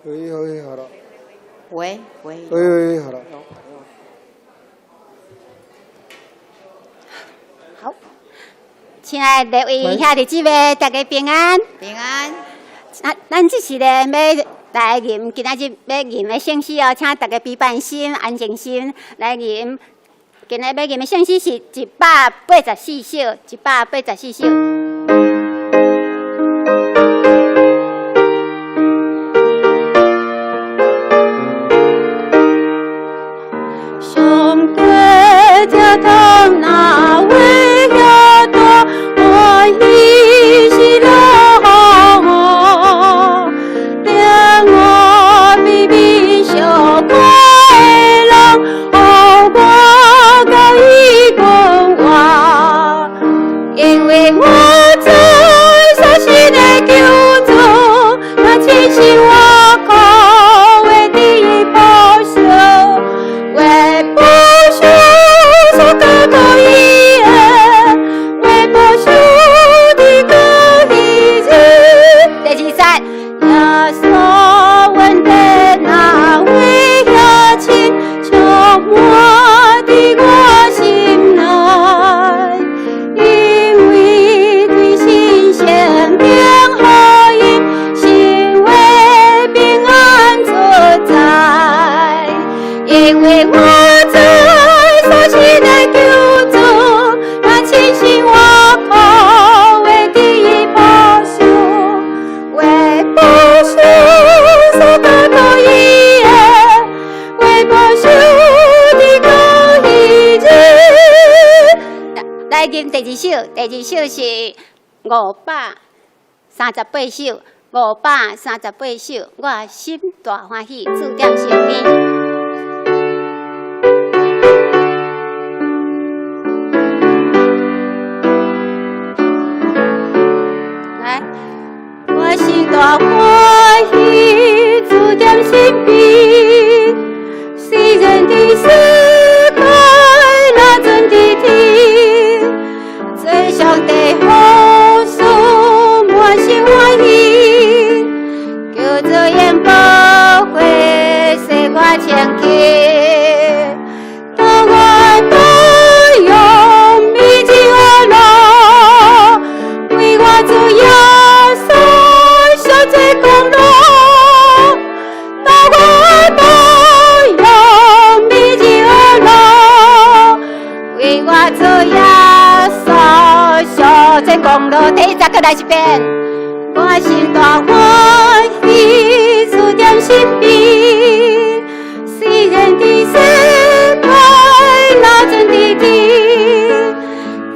喂，好了。喂，好了。好，亲爱的位兄弟姊妹，大家平安。平安。咱这是咧要来吟，今仔日要吟的圣诗哦，请大家闭关心、安静心来吟。今日要吟的圣诗是184首，184首。上帝家堂那位呀多，我一时落我，令我比比小快乐，我高一个我，因为我在伤心的救助，那千辛万苦为第一报仇。为报仇所高高一人，为报仇的高一人。第23，耶稣问的那位呀亲，触摸的我心内，因为对心相变好因，心为平安所在，因为我在伤心的救助，那千辛万苦为第一报仇，为报仇所高高一人，为报仇的高一人。来吟第二首是538首，538首，我心大欢喜，主点生命。我心大欢喜，主点心悲，世人的世界那真的天，最上帝好事满心欢喜，叫做眼宝会世我前去，当我都用秘籍我路，为我主耶稣。最功劳，那我都用秘籍而来，为我做耶稣小最功劳。第1个来一遍，我心大欢喜，主点心悲，世人的世界那真的天，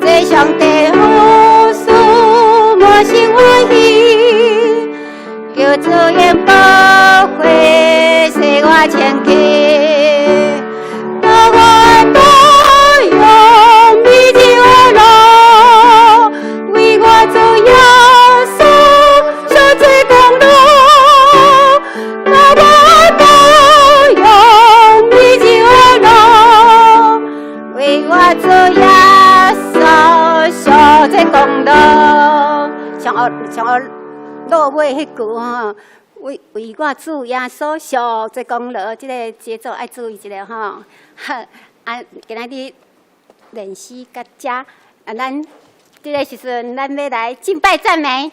最上帝好事满心欢喜。叫做眼宝会使我前去，那我都用秘籍而来，为我做耶稣受罪功劳，那我都用秘籍而来，为我做耶稣受罪功劳。上落尾迄句吼，为我主耶稣受罪功劳，这个节奏爱注意一下吼。今仔日练习到这，咱这个时阵咱要来敬拜赞美。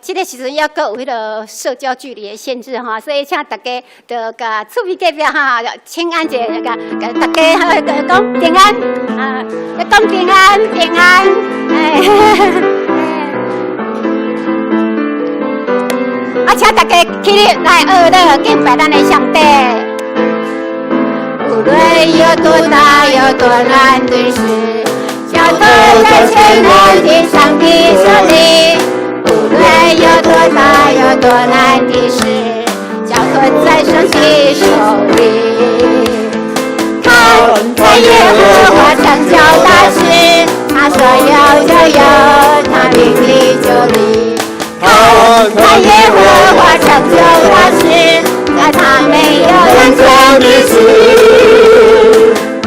这个时阵要搁有迄个社交距离的限制哈，所以请大家就甲厝边隔壁哈，请安者，甲大家讲平安要讲平安，请大家起立来学乐敬拜咱的上帝。无论有多大有多难的事，交托在全能的上帝手里。无论有多大有多难的事，交托在上帝手里。看，在耶和华成就大事，他说有就有，他命立就立。看耶和华成就大事，在他没有难成的事。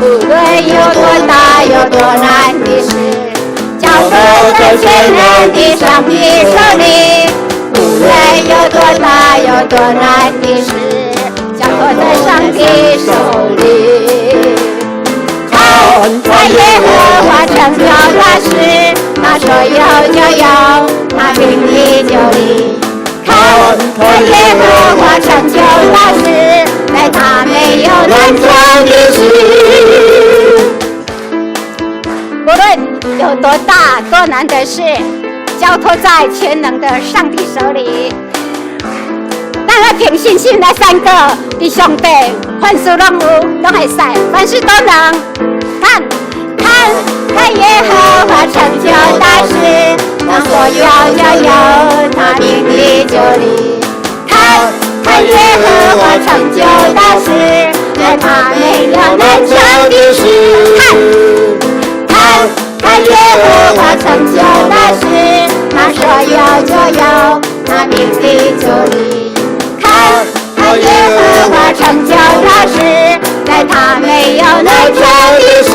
无论有多大有多难的事，交托在全能的上帝手里。无论有多大有多难的事，交托在上帝手里。看耶和华成就大事，他说有就有，他命立就立。看耶和华成就大事，在他没有难成的事。无论有多大多难的事，交托在全能的上帝手里。咱要凭信心来三个弟兄弟，凡事拢有，拢会使，凡事都能。看耶和华成就大事，他说有就有，他命立就立。看耶和华成就大事，在他没有难成的事。看耶和华成就大事，他说有就有，他命立就立。看耶和华成就大事，在他没有难成的事，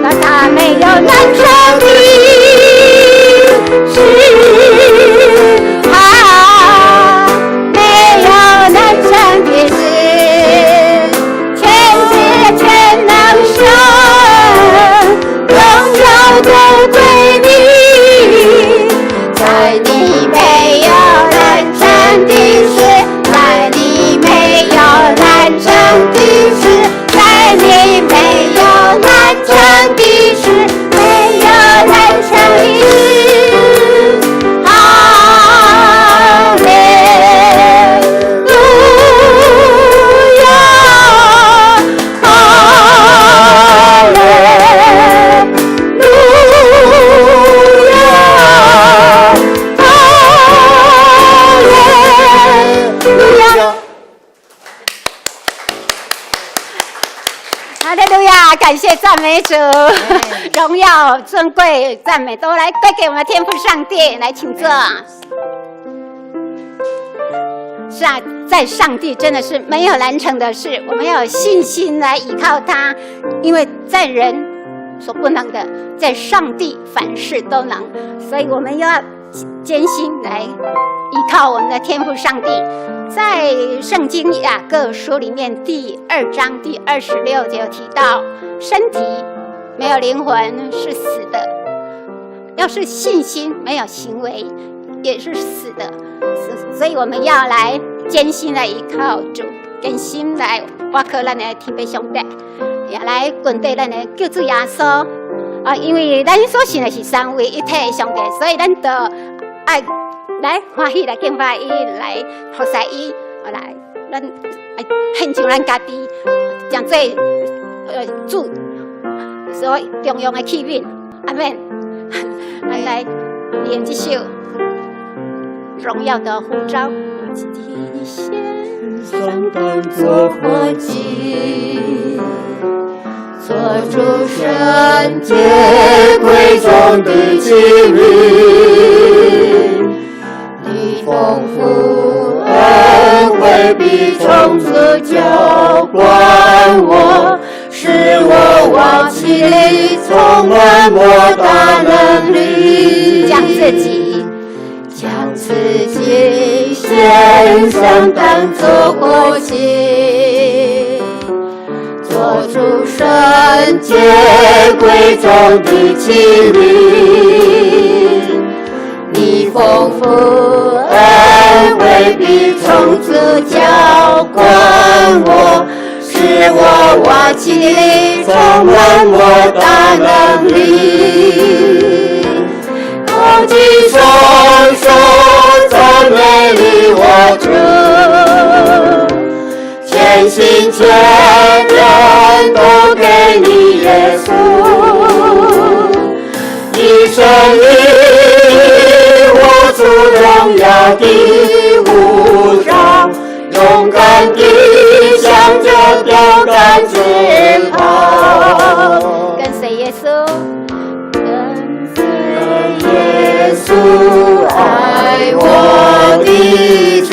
在他没有难成的事，没有难成的事，全知全能神，荣耀都归你，在你没有难成的事，在你没有难成的事，在你没有难成的事，没有难成的事。哈利路亚，哈利路亚，哈利路亚！感谢赞美主，荣耀尊贵赞美都来归给我们的天父上帝，来请坐。是啊，在上帝真的是没有难成的事，我们要有信心来依靠他，因为在人所不能的，在上帝凡事都能，所以我们要艰辛来依靠我们的天父上帝。在圣经雅各书里面第2章第26节有提到，身体没有灵魂是死的，要是信心没有行为也是死的，所以我们要来艰辛来依靠主，艰辛来挖靠咱的天父上帝，也来grund对咱的救主耶稣。因为咱所信的是三位一体的上帝，所以咱就爱来欢喜来敬拜伊，来服侍伊，来咱献上咱家己，将这主所重用的器皿。阿们，咱来念这首荣耀的呼召。献上当作活祭，做主圣洁贵重的器皿，你丰富恩惠必从此浇灌我，使我往其里充满莫大能力，将自己献上当作活祭，做出圣洁贵重的器皿，你丰富恩惠必从此浇灌我，使我瓦器里充满莫大能力。高举双手赞美你我主，全心全人都给你耶稣，一生以我主荣耀的呼召，勇敢地向着标杆直跑，跟随耶稣，跟随耶稣，爱我的主，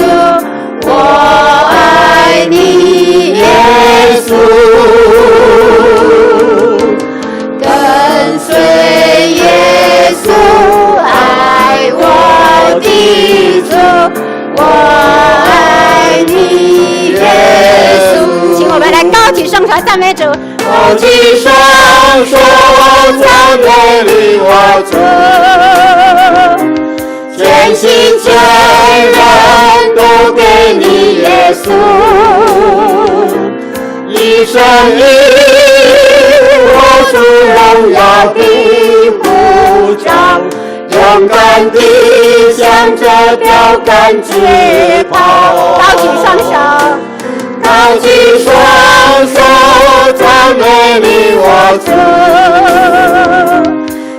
我爱你耶稣，跟随耶稣，爱我的主，我说赞美主，举起双手赞美你我主，全心全人都给你耶稣，一生一握住荣耀的护照，勇敢地向着标杆直跑，高举双手。高举双手赞美你我主，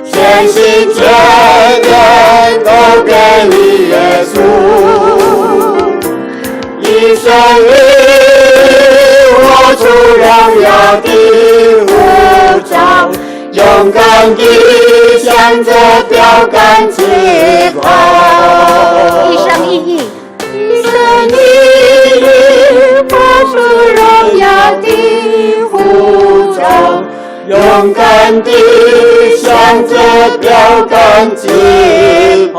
全心全人都给你耶稣，一生一握住荣耀的护照，勇敢地向着标杆直跑，一生一意，一生一意握住荣耀的护照，勇敢地向着标杆直跑。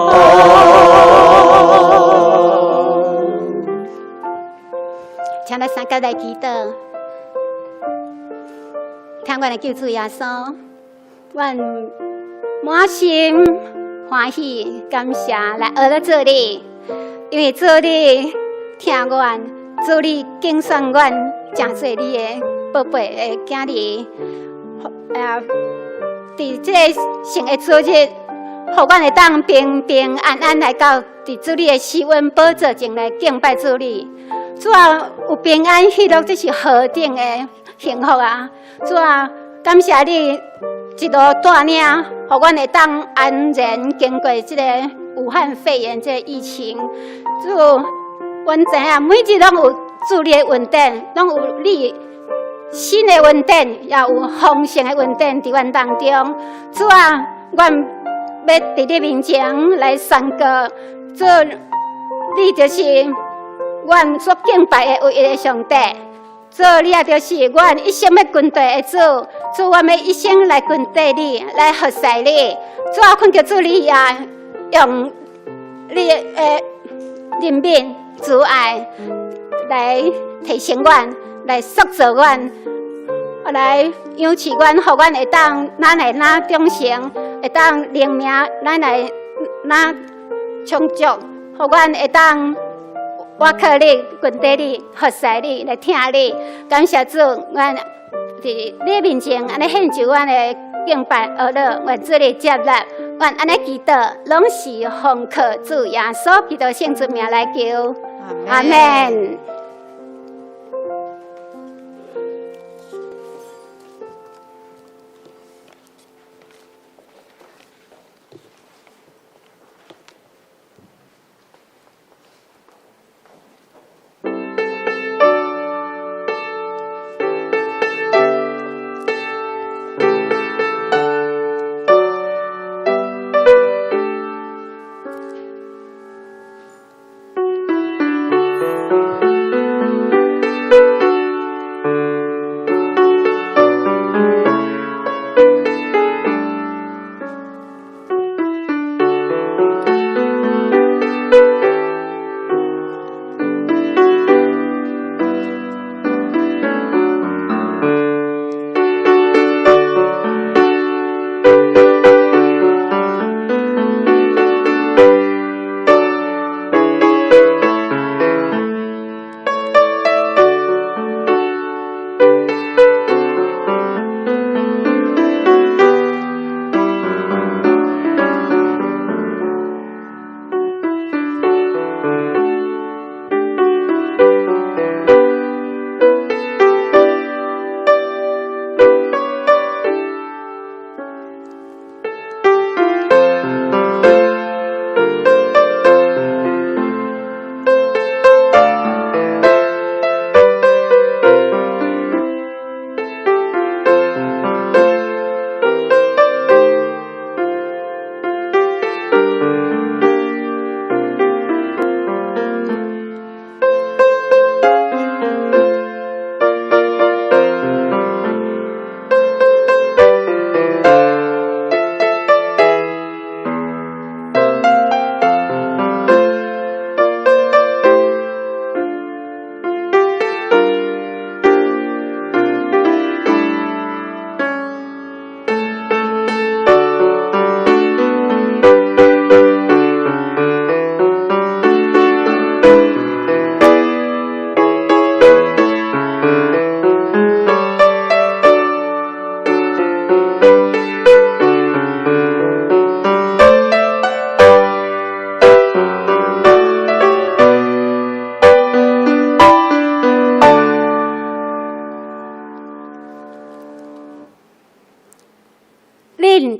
请咱三角来祈祷，听我的救主耶稣，阮满心欢喜感谢来学了做你，因为做你听阮，做你敬选阮，真做你的宝贝的囝儿。伫这个圣的主日，互阮会当平平安安来到伫主你的施恩宝座前来敬拜主你。主啊，有平安喜乐，这是何等的幸福啊！主啊，感谢你一路带领，互阮会当安然经过这个武汉肺炎这个疫情。主，阮知影每日拢有主你的恩典，拢有你新的恩典，也有丰盛的恩典伫阮当中。主啊，阮要伫你面前来宣告，主，你就是阮所敬拜的唯一的上帝。主，你也就是阮一生要跟随的主。主，我要一生来跟随你，来服侍你。主啊，恳求主你也用你的怜悯、慈爱来提升阮，来塑造阮，来养饲阮，互阮会当咱来哪忠诚，会当灵命，咱来哪充足，互阮会当我靠你，跟随你，服侍你，来听你。感谢主，阮伫你面前安尼献上阮的敬拜而乐，愿主你接纳。阮安尼祈祷，拢是奉靠主耶稣基督圣子名来求，阿门。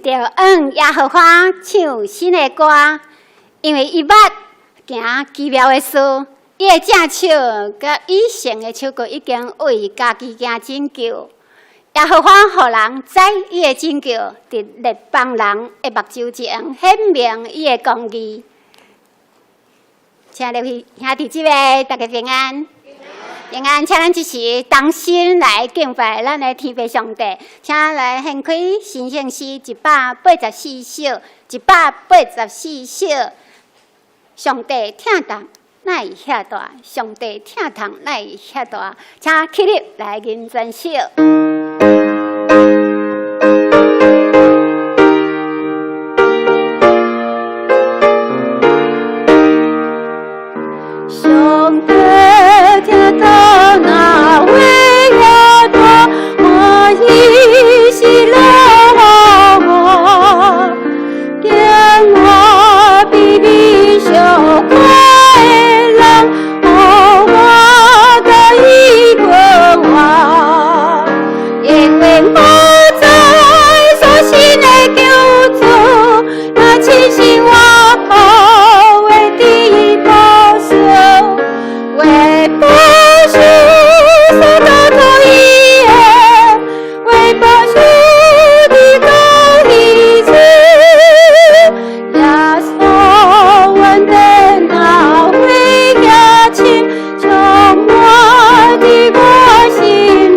人着耶和华唱新的歌，因为伊捌行奇妙的事，伊的正手甲以前的手骨已经为家己行拯救。耶和华予人知伊的拯救，伫列邦人的目睭前显明伊的公义。请各位兄弟姊妹，大家平安。平安，请咱即时同心来敬拜咱的天父上帝，请来献开神圣诗184首，184首。上帝疼痛，哪会遐大？上帝疼痛，哪会遐大？请起立来吟全首。上帝疼痛，哪会遐大？我已是老我，见我比你小快的人，我甲伊过我，因为我在所信的救主，那亲信我后为第保守，为保守所到头一夜，为保守的高一次，耶稣稳定那位压情，充满的我心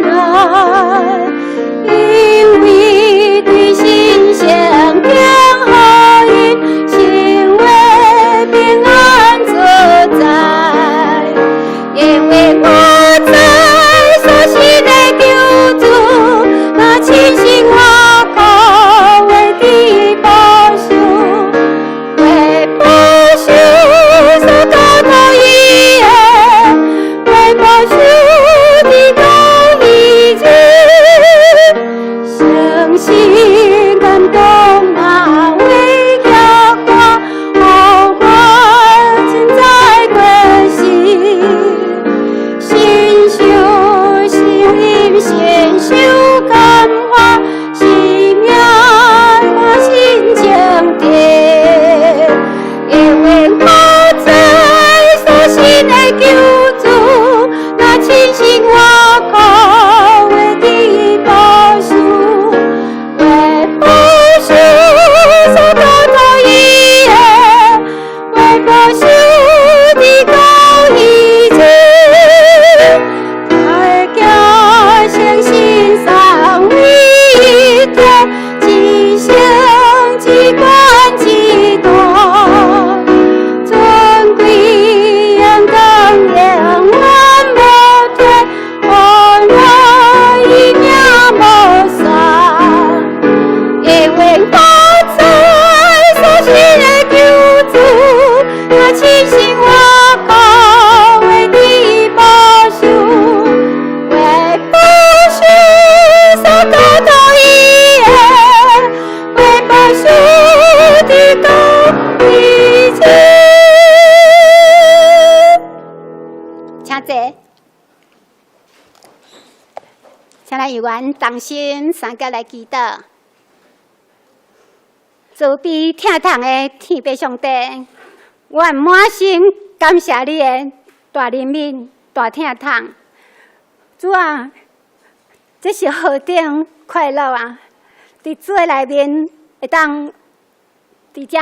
内，因为对心相偏好因，心为平安自在，因为我在所信的救主，那亲信我后为的保守，为保守所高头一夜，为保守的高一日，相信感动那位压花，我正在关心，心修心先修感化，心命我心强烈，因为我在所信的救主，那亲信我后为的保守，为保守所高头一夜，为保守的高一日，大家相信上为一天，吉祥吉冠吉大，尊贵阳刚两万莫退，欢乐一命莫丧，因为我在所信的救主，那亲信我后为的保守，为保守所高头一夜，为保守的高一日。请坐。请来议员同心三脚来祈祷。慈悲疼痛的天父上帝，我满心感谢你的大怜悯、大疼痛。主啊，这是何等快乐啊！伫主的内面会当伫遮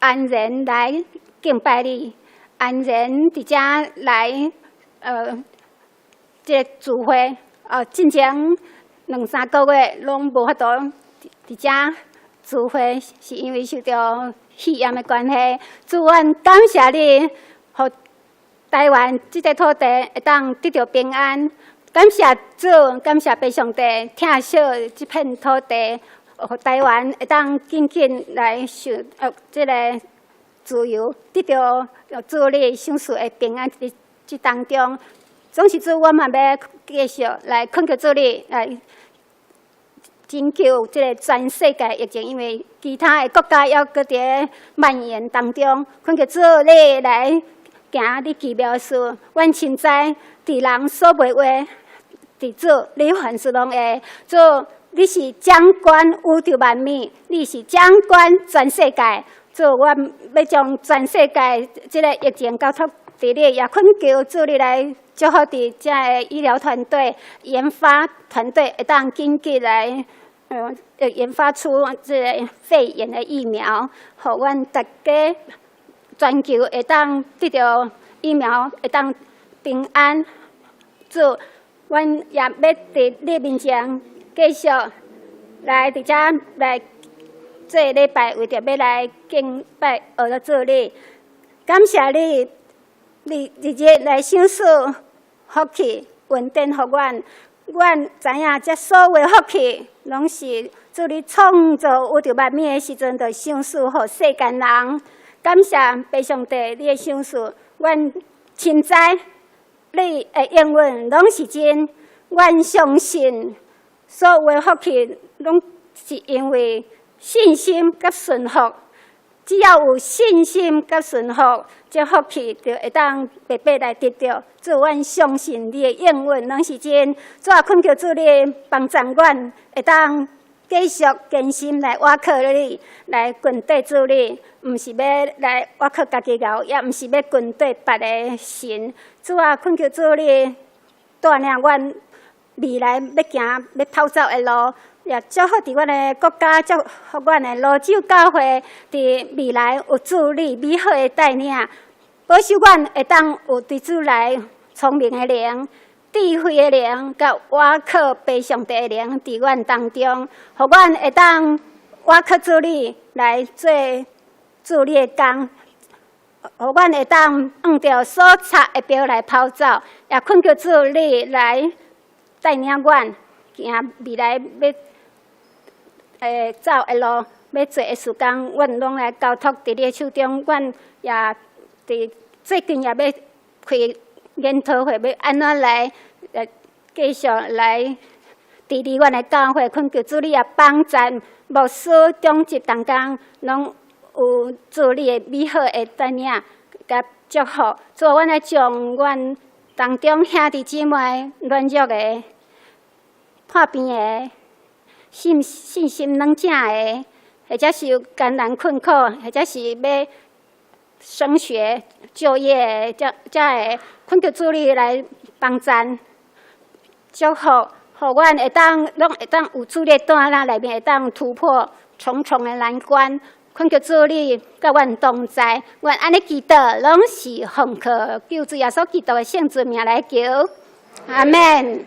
安然来敬拜你，安然伫遮来这个聚会。进前2-3个月拢无法度伫遮聚会，是因为受到肺炎的关系。主，阮感谢你，互台湾这个土地会当得到平安。感谢主，感谢父上帝，疼惜这片土地，互台湾会当紧紧来受这个自由，得到主你赏赐的平安伫这当中。总是主，我嘛要继续来恳求主你来拯救这个全世界疫情，因为其他的国家还搁伫蔓延当中。恳求主你来行你奇妙事，阮凊知伫人所袂话，伫主你凡事拢会。主，你是掌管宇宙万物，你是掌管全世界。主，我要将全世界这个疫情交托伫你，也恳求主你来祝福伫这个医疗团队、研发团队，会当紧急来研发出这个肺炎的疫苗，互阮大家全球会当得到疫苗，会当平安。主，阮也要伫你面前继续来伫遮来。这礼拜为着要来敬拜学了主你，感谢你，你日日来赏赐福气、稳定互阮。阮知影这所有的福气，拢是主你创造宇宙万物的时阵，就赏赐互世间人。感谢父上帝，你的赏赐，阮亲知你的应允拢是真。阮相信所有的福气，拢是因为信心甲顺服，只要有信心甲顺服，这福气就会当白白来得到。主，阮相信你的应允拢是真。主啊，恳求主你帮助阮，会当继续坚心来倚靠你，来grund对主你，毋是要来倚靠家己熬，也毋是要grund对别个神。主啊，恳求主你带领阮未来要行要透走的路。也祝福伫阮的国家，祝福阮的罗州教会伫未来有主你美好的带领，保守阮会当有对主来聪明的灵、智慧的灵，甲倚靠父上帝的灵伫阮当中，互阮会当倚靠主你来做主你的工，互阮会当按照所插的标来跑走，也恳求主你来带领阮行未来要。走的路，要做的事工，阮拢来交托伫你手中。阮也伫最近也要开研讨会，要安怎来继续来支持阮的教会。恳求主你也帮助牧师、长职同工，拢有主你的美好的带领甲祝福。主，阮来将阮当中兄弟姊妹软弱的、破病的。信心软正的，或者是有艰难困苦，或者是要升学、就业的，这会恳求主你来帮助、祝福，互阮会当拢会当有主你带领内面会当突破重重的难关。恳求主你甲阮同在，阮安尼祈祷，拢是奉靠救主耶稣基督的圣子名来求，阿门。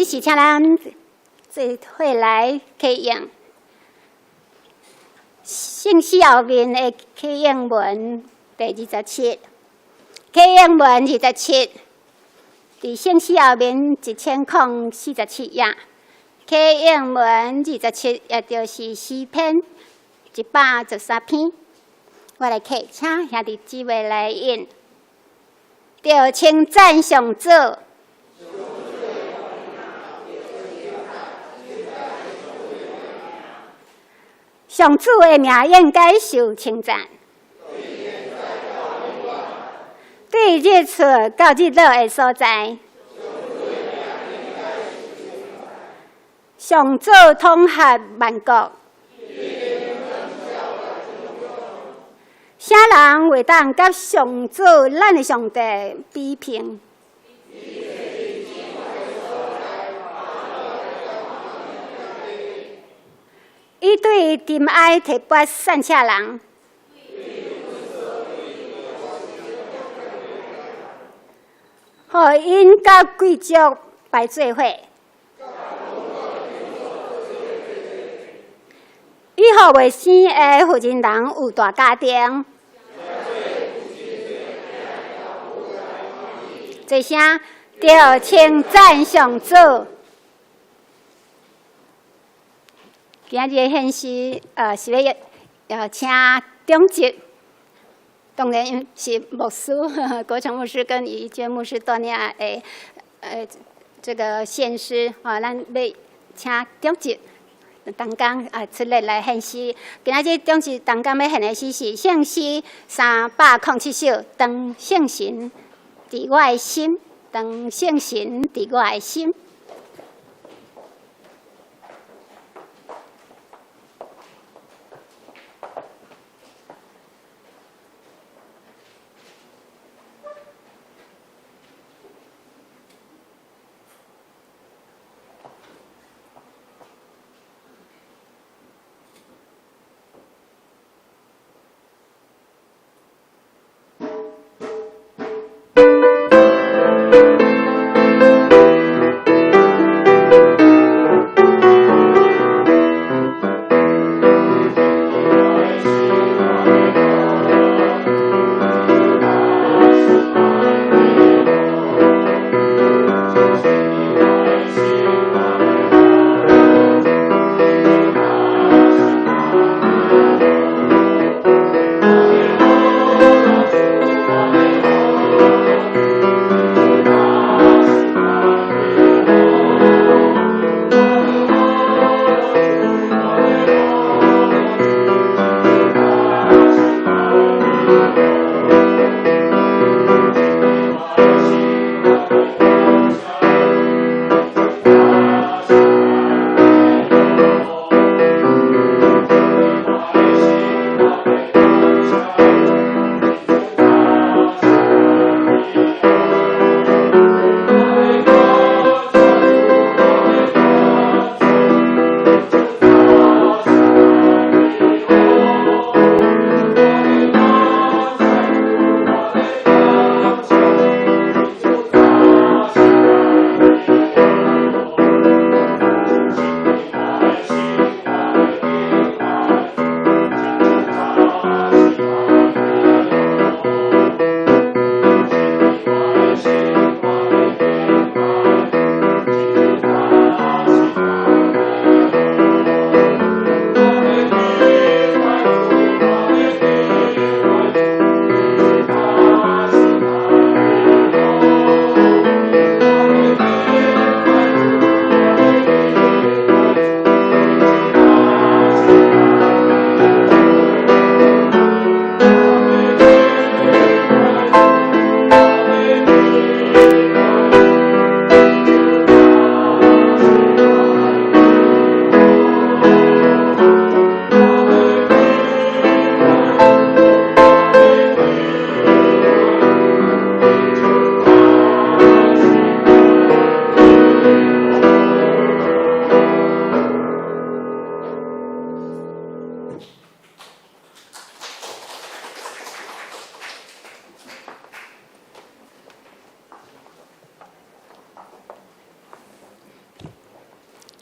是请咱这会来开营，姓氏后面的开营文第27，开营文27，伫姓氏后面1047页，开营文27也就是诗篇113篇。我来开，请兄弟姊妹来引，着称赞上主。上主的名应该受称赞。对日出到日落的所在，上主统合万国。啥人会当甲上主咱的上帝比拼？伊对沉爱提拔善车人，互因甲贵族排做伙，伊互未生的富人人有大家庭，这声着称赞上主。今日的献诗，是要请中籍，当然是牧师国成牧师跟于娟牧师带领的这个献诗，咱要请中籍同工出来献诗。今仔日中籍同工要献的诗是圣诗307首，当圣神伫我的心，当圣神伫我的心。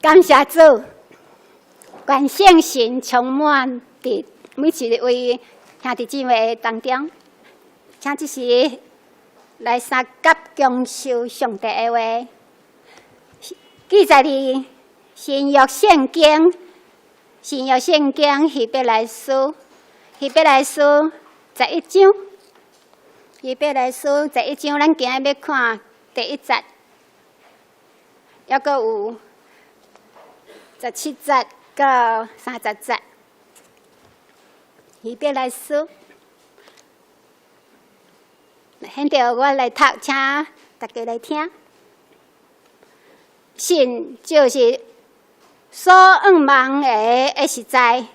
感谢主，愿圣神充满伫每一位兄弟姊妹当中。请这时来三甲恭受上帝的话，记载伫新约圣经希伯来书11章，希伯来书11章，咱今日要看第1节，还阁有17节到30节，希伯来书。现在我来读，请大家来听。神就是所仰望的实在，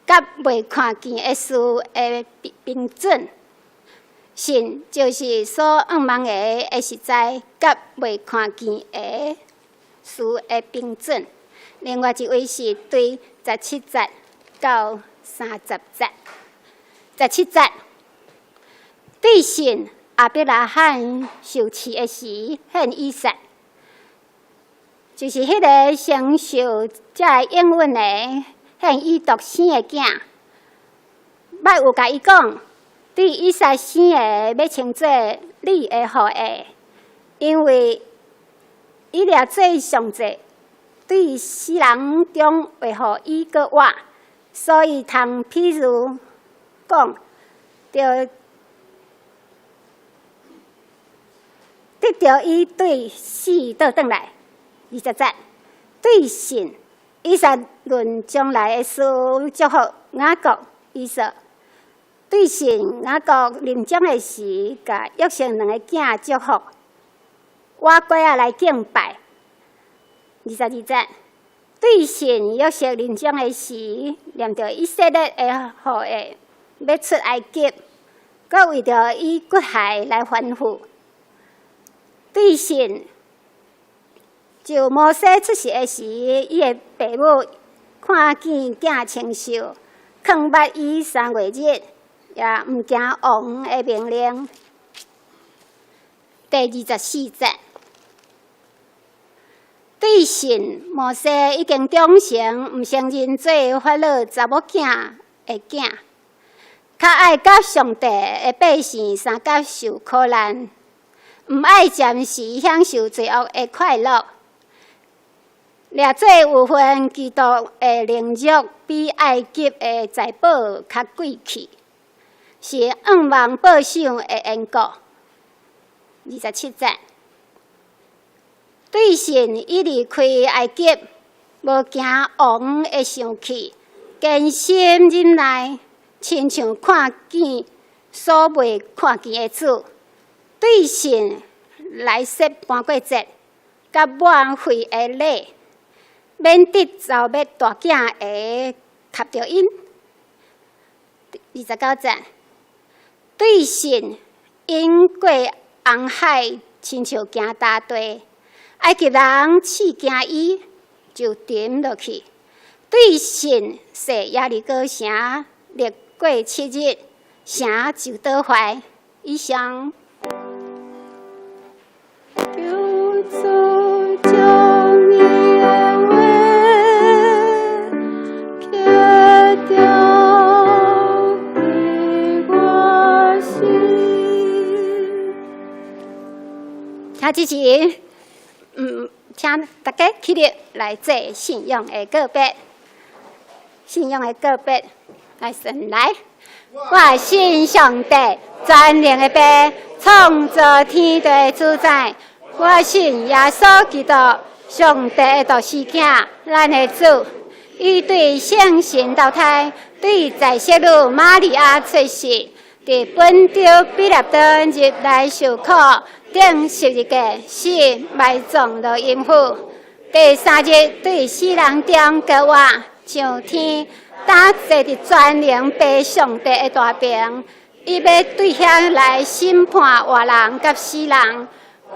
甲未看见的事的凭准。神就是所仰望的实在，甲未看见的事的凭准。另外一位是对17节到30节。17节，对神亚伯拉罕受赐的时献以撒，就是迄个承受这应允的献伊独生的囝。捌有甲伊讲，对以撒生的要称作你的后裔，因为伊掠做上济，对世人中为何伊个活，所以通譬如讲，着得到伊对死倒转来。20节，对神以撒论将来的事祝福雅各以撒。对神雅各临终的时，甲约瑟2个囝祝福，我过仔来敬拜。22节，对神约瑟临终的时，念着以色列的后裔要出埃及，佮为着伊骨骸来欢呼。对神就摩西出世的时，伊的父母看见囝清秀，抗捌伊3月日。也毋惊王的命令。第24节，对神摩西已经忠诚，毋承认做法老查某囝的囝，较爱甲上帝的百姓相甲受苦难，毋爱暂时享受罪恶的快乐。掠做有份基督的灵肉，比埃及的财宝较贵气。是仰望报赏的缘故。27节，对神伊离开埃及，无惊王的生气，坚心忍耐，亲像看见所未看见的主。对神来说半过节，甲满会的礼，免得遭灭大囝的吸着因。29节。对神因过红海，亲像行大地，埃及人试惊伊，就沉落去。对神说亚利哥城，历过7日，城就倒坏。以上。游走将你的尾撇掉。他支持，请大家起立来做信仰的告别。信仰的告别，来神来。我信上帝，全能的爸，创造天地的主宰。我信耶稣基督，上帝的独生囝，咱的主。伊对圣神投胎，对在世女玛利亚出世，伫本州比勒顿入来受苦。顶11个死埋葬落阴府，第3日对死人中高活上天，打坐伫全能爸上帝的大屏，伊要对遐来审判活人甲死人。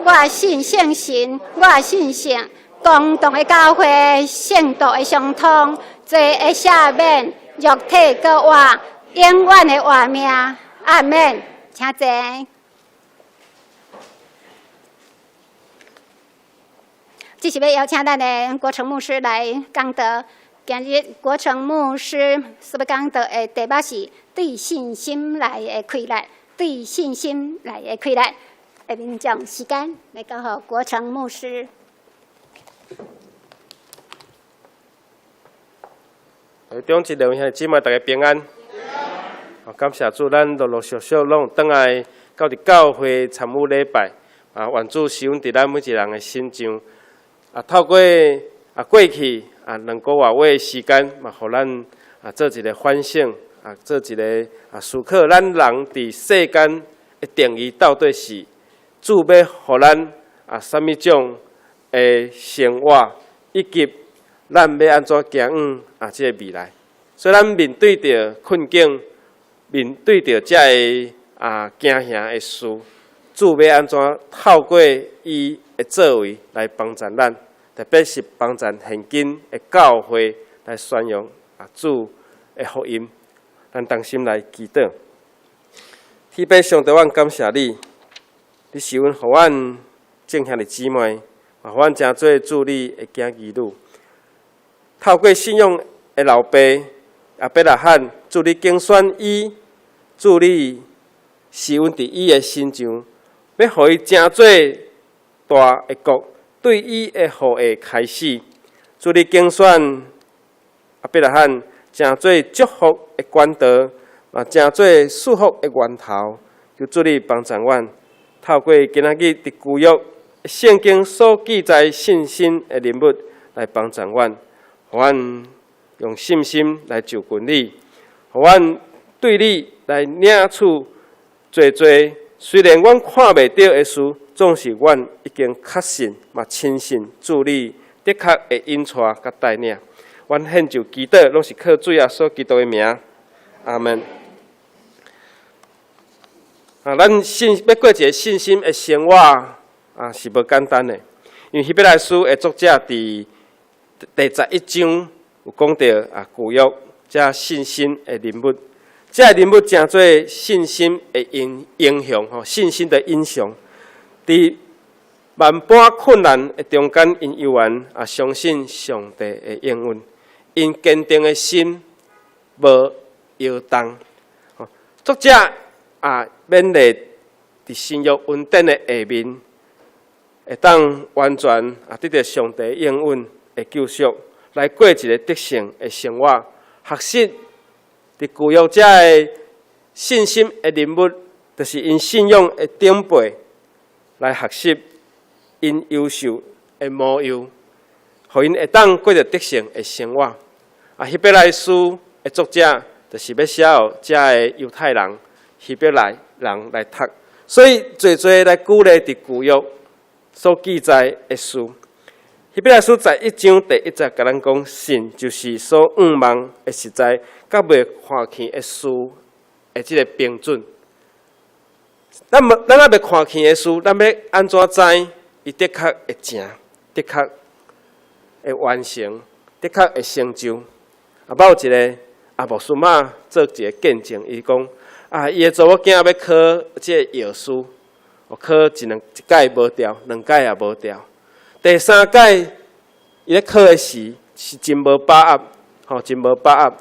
我信圣神，我信圣，共同的教会，圣道的相通，罪的赦免，肉体高活，永远的活命。阿门。请坐。这是要邀请咱的国成牧师来讲道。今日国成牧师所要讲道的题目是对信心来的开来，对信心来的开来。下面将时间来交予国成牧师。中一两兄姊妹大家平安。感谢主，咱陆陆续续拢转来到伫教会参与礼拜。愿主施恩伫咱每一人的心上。透过过去2个月的时间，嘛，互咱做一个反省，做一个思考，咱人伫世间的定义到底是主要互咱什么种的生活，以及咱要安怎行这个未来。所以咱面对着困境，面对着这个惊吓的事，主要安怎透过伊的作为来帮助咱？特别是帮助现今的教会来宣扬主的福音，咱同心来祈祷。天父上帝，阮感谢你，你是阮互阮正向的姊妹，互阮诚做主你的囝儿女。透过信仰的老爸伯拉罕，主你竞选伊，主你施恩伫伊的身上，要互伊诚做大的国，对伊的后裔开始。主你竞选阿伯拉罕，成做祝福的管道，嘛成做祝福的源头。求主你帮助阮，透过今仔日伫旧约圣经所记载信心的人物来帮助阮，互阮用信心来就近你，互阮对你来领取侪。虽然阮看袂到的事，总是阮已经确信嘛亲信主你的确会引带甲带领。阮献就祈祷，拢是靠主耶稣基督的名，阿门。咱要过一个信心的生活是无简单的，因为希伯来书的作者伫第11章有讲到旧约这信心的人物，这人物真做信心的英雄信心的英雄，伫万般困难的中间，因依然相信上帝的应允，因坚定的心无摇动。作者勉励伫新约恩典的下面，会当完全得到上帝应允的救赎，来过一个得胜的生活。学习伫旧约这个信心的人物，就是因信仰的长辈来学习因优秀的模样，互因会当过着得胜的生活。希伯来书的作者就是要写予这个犹太人、希伯来人来读，所以侪来鼓励伫旧约所记载的事。希伯来书11章第1节甲咱讲，信就是所仰望的实在，甲袂看见的事的这个标准。咱也袂看见的事，咱要安怎知？伊的确会成，的确会完成，的确会成就。捌有一个牧师妈做一个见证，伊讲伊的查某囝要考这个药师，考一届无调，两届也无调。第3届，伊咧考的是真无把握，真无把握。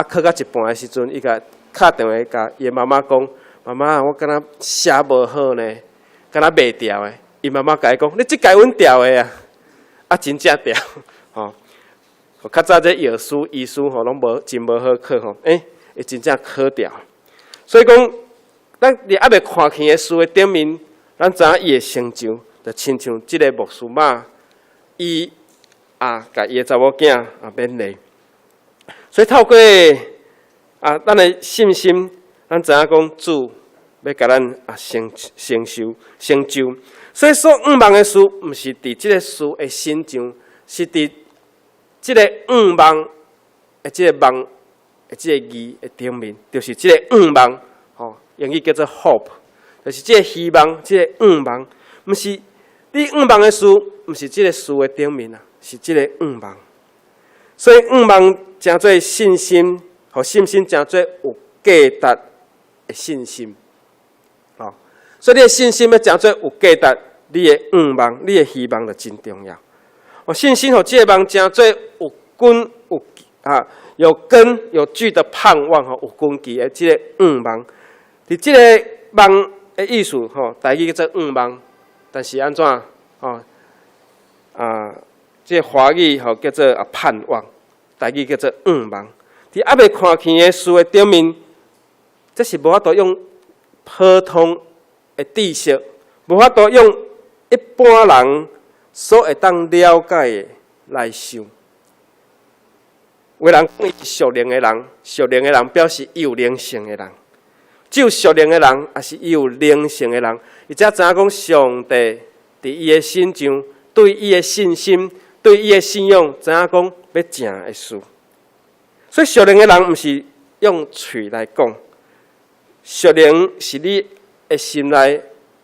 考到一半的时阵，伊甲敲电话甲伊妈妈讲：“妈妈，我敢若写无好呢，敢若袂调的。”伊妈妈甲伊讲：“你即届阮调的真正调。”较早这药师、医师拢真无好考伊真正考调。所以讲，咱伫还袂看见的事的顶面，咱知影伊的成就。就亲像即个牧师妈，伊甲伊的查某囝勉励，所以透过咱的信心，咱知影讲主要甲咱成就。所以所仰望的事，毋是伫即个事的身上，是伫即个仰望的即个望的即个义的顶面，就是即个仰望，英语叫做 hope， 就是即个希望，即个仰望，毋是。你仰望的事，毋是即个事的顶面是即个仰望。所以仰望真做信心，互信心真做有价值的信心。所以你的信心要真做有价值，你的仰望、你的希望就真重要。信心互即个望真做有根有根有据的盼望，有根基的即个仰望。伫即个望的意思，台语叫做仰望。但是安怎这个华语叫做盼望，台语叫做仰望。伫还袂看见的事的顶面，这是无法度用普通的知识，无法度用一般人所会当了解的来想。有人讲伊是属灵的人，属灵的人表示伊有灵性的人。只有属灵的人，也是伊有灵性的人，伊才知影讲上帝伫伊的心上，对伊的信心，对伊的信仰，知影讲要正的事。所以属灵的人，毋是用嘴来讲，属灵是你的心内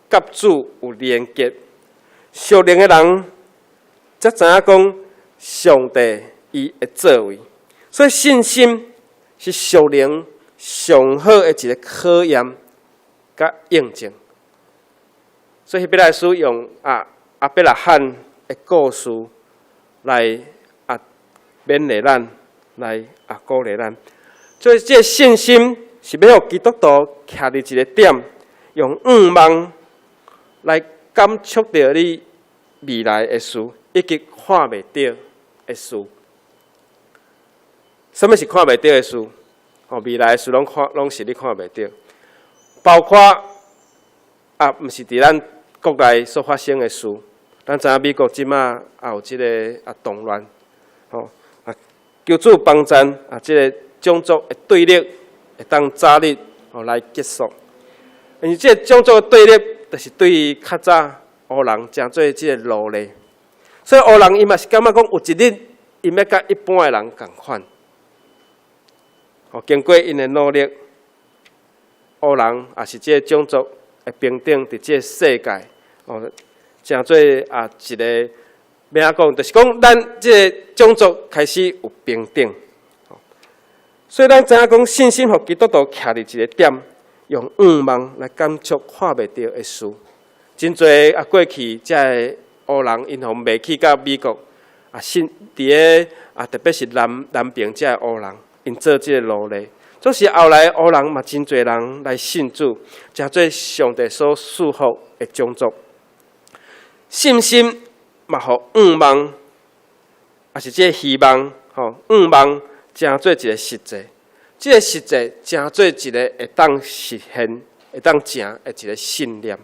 甲主有连结。属灵的人才知影讲上帝伊的作为。所以信心是属灵上好的一个考验甲验证，所以希伯来书用阿伯拉罕的故事来勉励咱，来鼓励咱。所以这个信心是要互基督徒徛伫一个点，用仰望来感触到你未来的事，以及看袂到的事。什么是看袂到的事？未来的事拢是你看袂到，包括毋是伫咱国内所发生的事。咱知影美国即马也有即个动乱，求主帮赞即个种族的对立会当早日来结束。因为即个种族的对立，就是对于较早黑人诚做即个奴隶，所以黑人伊嘛是感觉讲有一日，伊要甲一般的人共款。经过因的努力，黑人也是即个种族会平等伫即个世界，诚做一个要安讲，就是讲咱即个种族开始有平等。所以咱知影讲信心互基督徒徛伫一个点，用仰望来感触看袂到的事。真侪过去即个黑人因互卖去到美国，信伫个特别是南边即个黑人。因做即个奴隶，总是后来黑人嘛，真侪人来信主，诚做上帝所祝福的种族。信心嘛，互仰望，也是即个希望，仰望诚做一个实际。即个实际诚做一个会当实现、会当成的一个信念。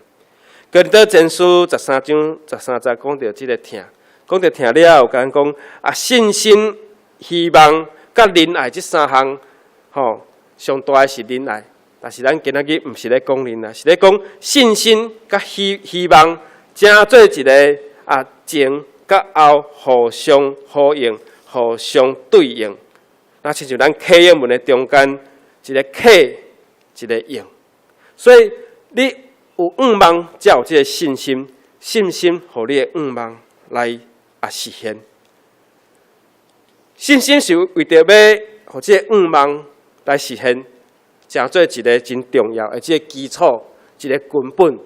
哥林多前书13章13节讲到即个听，讲到听了后，讲信心、希望。甲仁爱这三项，上大的是仁爱，但是咱今仔日毋是咧讲仁爱，是咧讲信心甲希望，正做一个前甲后互相呼应、互相对应。那亲像咱客英文的中间，一个客，一个应。所以你有仰望，才有这个信心，信心互你的仰望来实现。信心是为着要互这个仰望来实现，诚做一个真重要的这个基础，一个根本。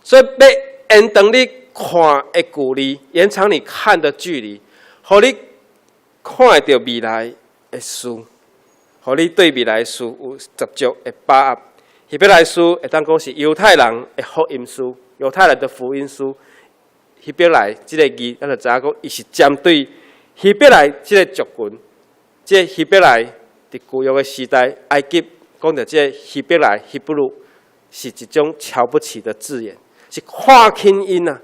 所以要延长你看的距离，延长你看的距离，互你看会到未来的事，互你对未来的事有十足的把握。希伯来书会当讲是犹太人的福音书，犹太人的福音书。希伯来这个字，咱就知影讲，伊是针对。希伯来这个族群，这希伯来伫旧约的时代，埃及讲到这希伯来 Hebrew 是一种瞧不起的字眼，是看轻因啊，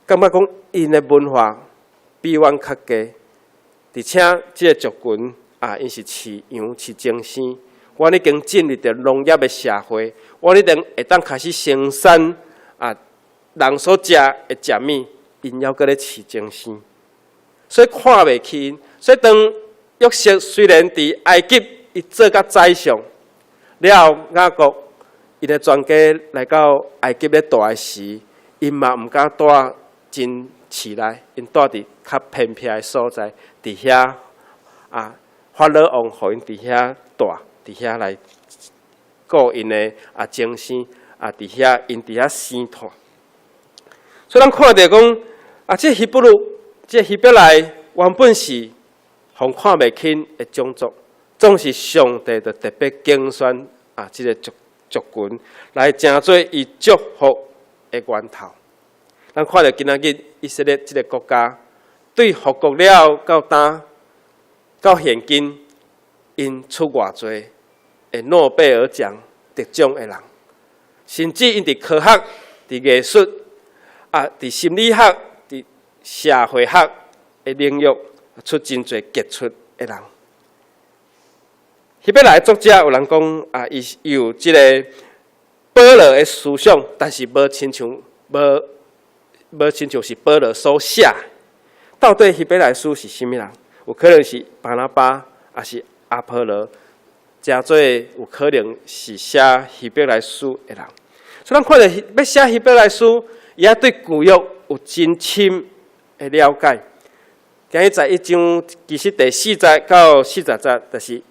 感觉讲因的文化比阮较低，而且这个族群因是饲羊饲精生，阮已经进入着农业的社会，阮一定会当开始生产人所食的食物，因还搁咧饲精生。所以看袂起因，所以当约瑟虽然伫埃及伊做甲宰相，了后雅各伊咧全家来到埃及咧住的时，因嘛毋敢住真市内，因住伫较偏僻的所在，伫遐法老王互因伫遐住，伫遐来顾因的精生伫遐因伫遐生团。所以咱看到讲这希伯路。这希伯来原本是互看袂起的种族，总是上帝就特别拣选这个族群来成做伊祝福的源头。咱看到今仔日以色列这个国家，对复国了到现今，因出偌济的诺贝尔奖得奖的人，甚至因伫科学、伫艺术伫心理学。社会学的领域出真侪杰出的人。希伯来作者有人讲伊有即个保罗的思想，但是无亲像是保罗所写。到底希伯来书是甚么人？有可能是巴拿巴，也是阿波罗，诚做有可能是写希伯来书的人。所以咱看到要写希伯来书，伊也对旧约有真深的了解。今日在1章，其实第4节到40节，就是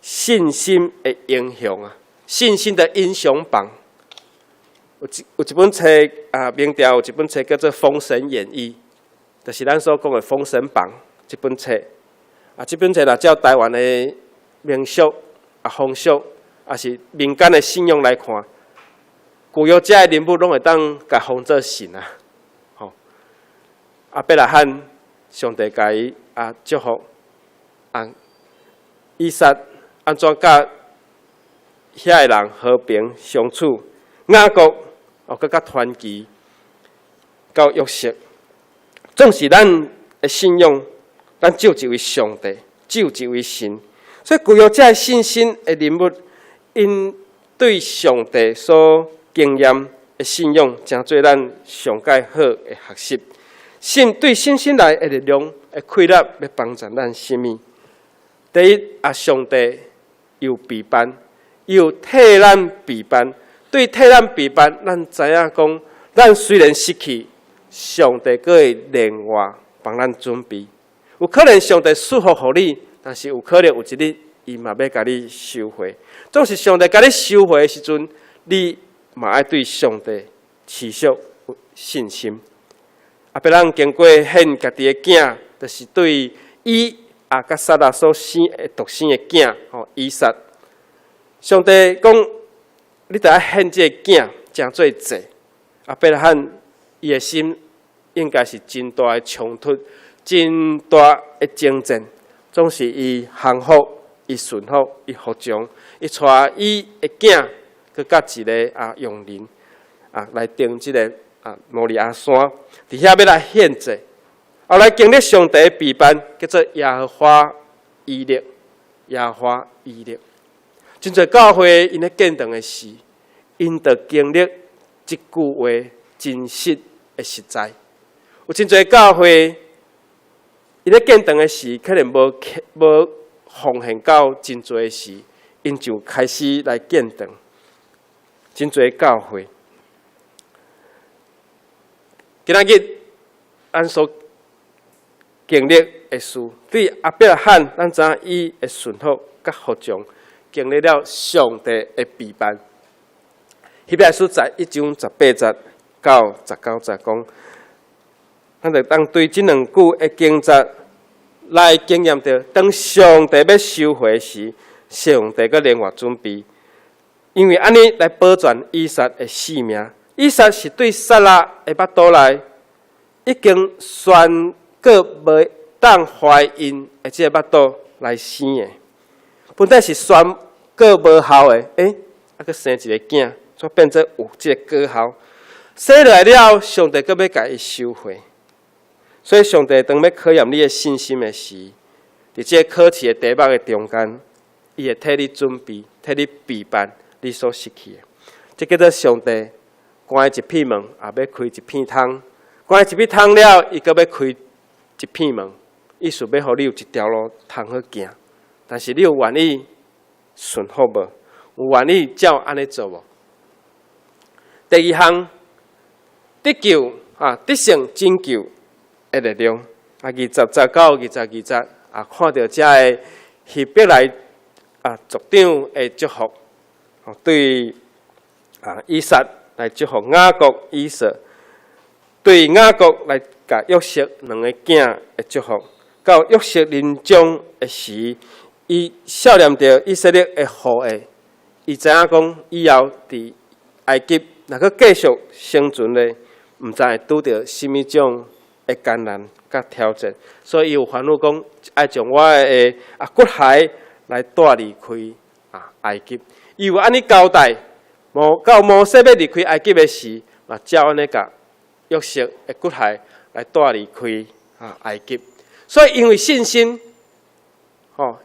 信心的影响啊，信心的英雄榜。有一本册明朝有一本册叫做《封神演义》，就是咱所讲的《封神榜》这本册。这本册若照台湾的民俗风俗，也是民间的信仰来看，旧约这人物拢会当甲封做神啊。伯拉罕，上帝甲伊祝福以撒安怎甲遐个人和平相处，雅各搁较团结到约瑟，总是咱的信仰，咱只有一位上帝，只有一位神。所以具有这信心的人物，因对上帝所经验的信仰，诚做咱上界好的学习。对信心来的力量的开纳，要帮助咱什么？第一上帝有备办，有替咱备办。对替咱备办，咱知影讲，咱虽然失去，上帝阁会另外帮咱准备。有可能上帝祝福互你，但是有可能有一日，伊嘛要甲你收回。总是上帝甲你收回的时阵，你嘛爱对上帝持续有信心。伯拉罕经过献家己的囝，就是对伊甲撒拉所生的独生的囝以撒。上帝讲，你得爱献这个囝，诚做祭。伯拉罕伊的心应该是真大的冲突，真大的征战，总是伊降服，伊顺服，伊服从，伊带伊的囝，佮甲一个用人来登这个摩利亚山，伫遐要来献祭。后来经历上帝的备办，叫做耶和华以勒，耶和华以勒。真侪教会因咧见证的事，因着经历即句话真实的实在。有真侪教会因咧见证的事，可能无奉献到真侪的事，因就开始来见证。真侪教会，今仔日咱所经历的事，对伯拉罕，咱知影伊的顺服甲服从。经历了上帝的备办，希伯来书1章18节到19节讲，咱就当对这两句的经节来经验到，当上帝要收回时，上帝个另外准备，因为安尼来保全以撒的性命。以撒是对撒拉的腹肚内已经宣告未当怀孕的这个腹肚来生的。本来是宣告无效的，佮生一个囝，却变做有这个果效。生来了，上帝佮要甲伊收回。所以上帝当要考验你的信心的时，伫这考试的题目的中间，伊会替你准备，替你备办你所失去的。这叫做上帝关一片门，也要开一片窗。关一片窗了，伊佮要开一片门，意思要互你有一条路通好行。但是你有愿意顺服无？有愿意照安尼做无？第二项，得救得胜拯救的力量。20节到22节看到这个希伯来族长的祝福，对以撒来祝福雅各、以扫，对雅各来甲约瑟两个囝的祝福。到约瑟临终的时，伊少念着以色列的后裔，伊知影讲以后伫埃及若阁继续生存咧，毋知会拄着什么种的艰难甲挑战，所以伊有烦恼讲，爱将我的骨骸来带离开埃及。伊有安尼交代，到摩西要离开埃及的时，嘛照安尼甲约瑟的骨骸来带离开埃及。所以因为信心。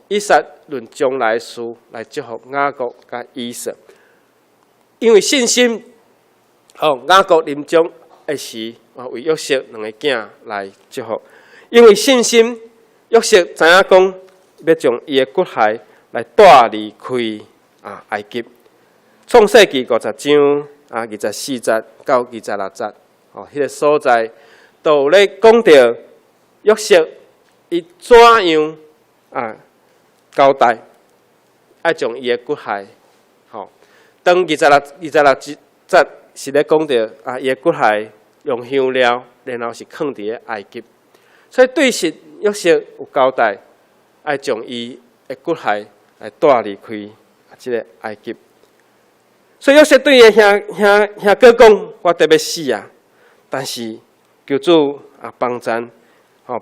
以撒论将来事来祝福雅各甲以扫，因为信心，雅各临终的时，为约瑟两个囝来祝福。因为信心，约瑟知影讲要将伊的骨骸来带离开埃及。创世纪50章24节到26节，迄个所在都咧讲到约瑟伊怎样交代，爱将伊的骨骸，当26节是咧讲到伊的骨骸用香料，然后是放伫咧埃及。所以对神约瑟有交代，爱将伊的骨骸来带离开即个埃及。所以约瑟对伊兄哥讲：“我得要死啊！”但是求主帮助，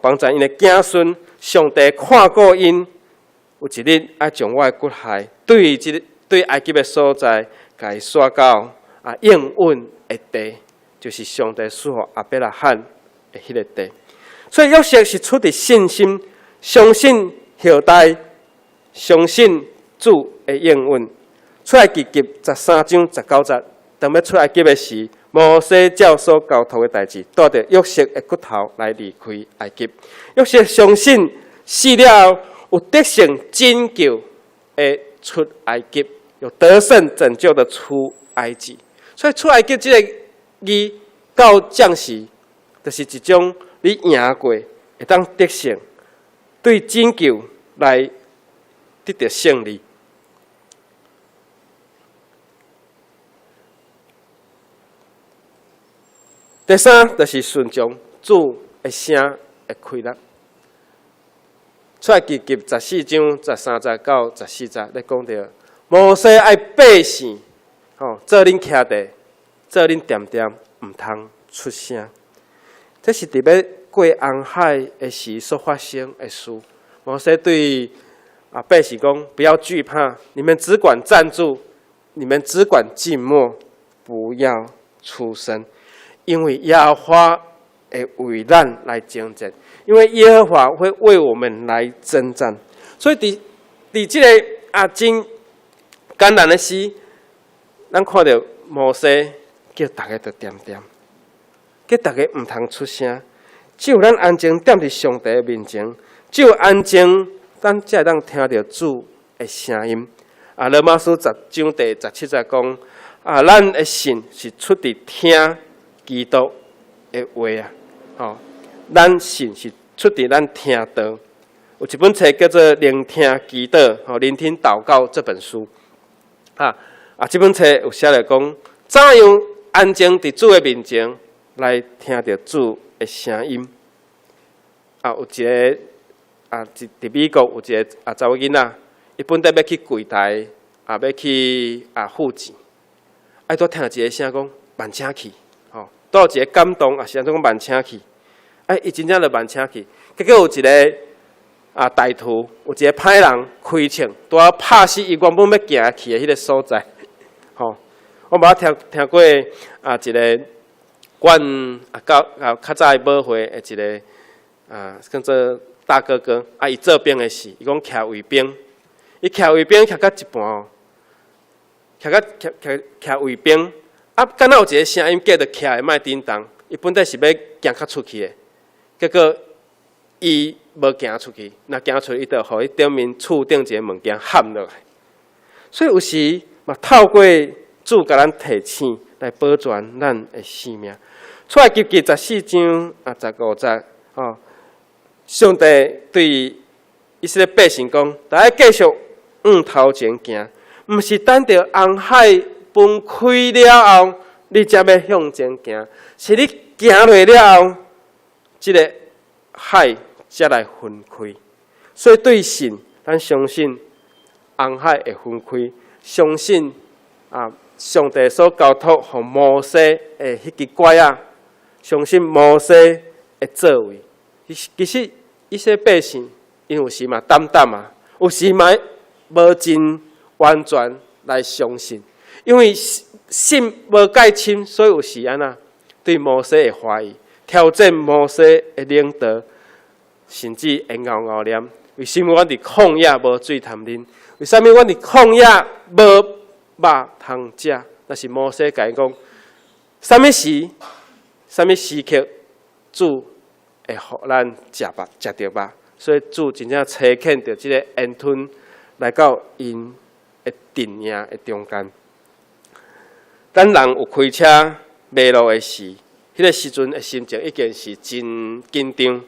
帮助因的子孙。上帝看顾因，有一日爱将我的骨骸对埃及的所在，甲伊刷到应允的地，就是上帝赐予亚伯拉罕的迄个地。所以约瑟是出于信心，相信后代，相信主的应允。出埃及记13章19节，当要出埃及的时，摩西照所交托的代志，带着约瑟的骨头来离开埃及。约瑟相信死了有得胜拯救的出埃及，有得胜拯救的出埃及。所以出埃及这个字到将士，就是一种你赢过，会当得胜，对拯救来得到胜利。第三，就是顺从主的声的开力。出埃及记14章13节到14节，咧讲到摩西爱百姓，做恁徛地，做恁点点，唔通出声。这是伫要过红海的时所发生的事。摩西对百姓讲：不要惧怕，你们只管站住，你们只管静默，不要出声，因为耶和华会为咱来征战，因为耶和华会为我们来征战。所以伫这个真艰难的时，咱看到摩西叫大家都点点，叫大家唔通出声，只有咱安静踮伫上帝的面前，只有安静，咱才会当听到主的声音。罗马书10章第17节讲：咱的信是出伫听基督的话咱信是出伫咱听道。有一本册叫做《聆听基督》聆听祷告这本书。这本册有写来讲，怎样安静伫主的面前来听到主的声音。有一个伫美国有一个查某囡仔，伊本来要去柜台要去付钱，拄听到一个声讲慢请去，拄有一个感动，也是安怎讲慢请去。伊真正就慢请去，结果有一个歹徒，有一个歹人开枪，拄啊拍死伊原本要行去的迄个所在。我无听过一个阮较早舞会的一个叫做大哥哥伊做兵的事，伊讲徛卫兵，伊徛卫兵徛到一半徛卫兵，敢若有一个声音叫着徛的莫叮当，伊本来是要行较出去的。结果，伊无行出去，若行出去，伊就互伊顶面厝顶一个物件撼落来。所以有时嘛，透过主甲咱提醒来保全咱的性命。出埃及记14章15节，上帝对以色列百姓讲：大家继续往头前行，毋是等到红海分开了后，你才要向前行，是你行落了后。这个海才来分开，所以对神，咱相信红海会分开，相信上帝所交托予摩西的迄支拐相信摩西的作为。其实一些百姓，因有时嘛胆有时嘛无真完全来相信，因为信无介深，所以有时对摩西会怀疑。挑战摩西的领导，甚至会拗念。为什么阮伫旷野无水通啉？为什么阮伫旷野无肉通食？那是摩西甲伊讲，什么时刻，主会互咱食着肉。所以主真正差遣着这个恩吞来到因的阵营的中间。咱人有开车迷路的时。迄个时阵的心情已经是真紧张。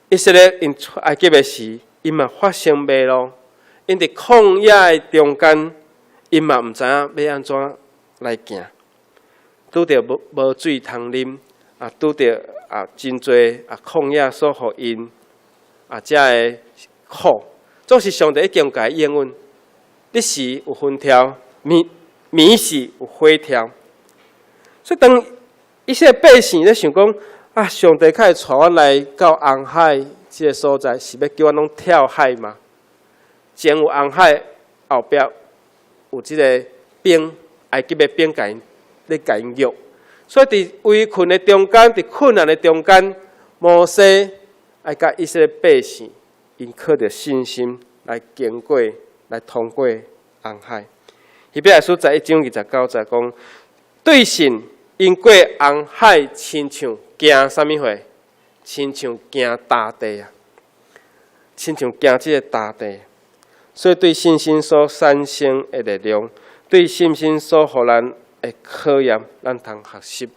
以色列因出埃及的时，因嘛发生迷路，因伫旷野的中间，因嘛毋知影要安怎来行，拄着无水通啉，拄着真侪旷野所互因遮个苦，总是上帝已经甲伊应允。日时有风条，暝时有火条，所以当。一些百姓咧想讲上帝较会带阮来到红海这个所在，是要叫阮拢跳海嘛？前有红海，后壁有即个冰，埃及的冰甲因咧甲因约，所以伫围困的中间，伫困难的中间，摩西爱甲以色列百姓，因靠着信心来经过，来通过红海。希伯来书11章29节讲，对神因过红海，亲像行啥物货？亲像行大地啊，亲像行即个大地。所以对信心所产生的力量，对信心所互咱的考验，咱通学习，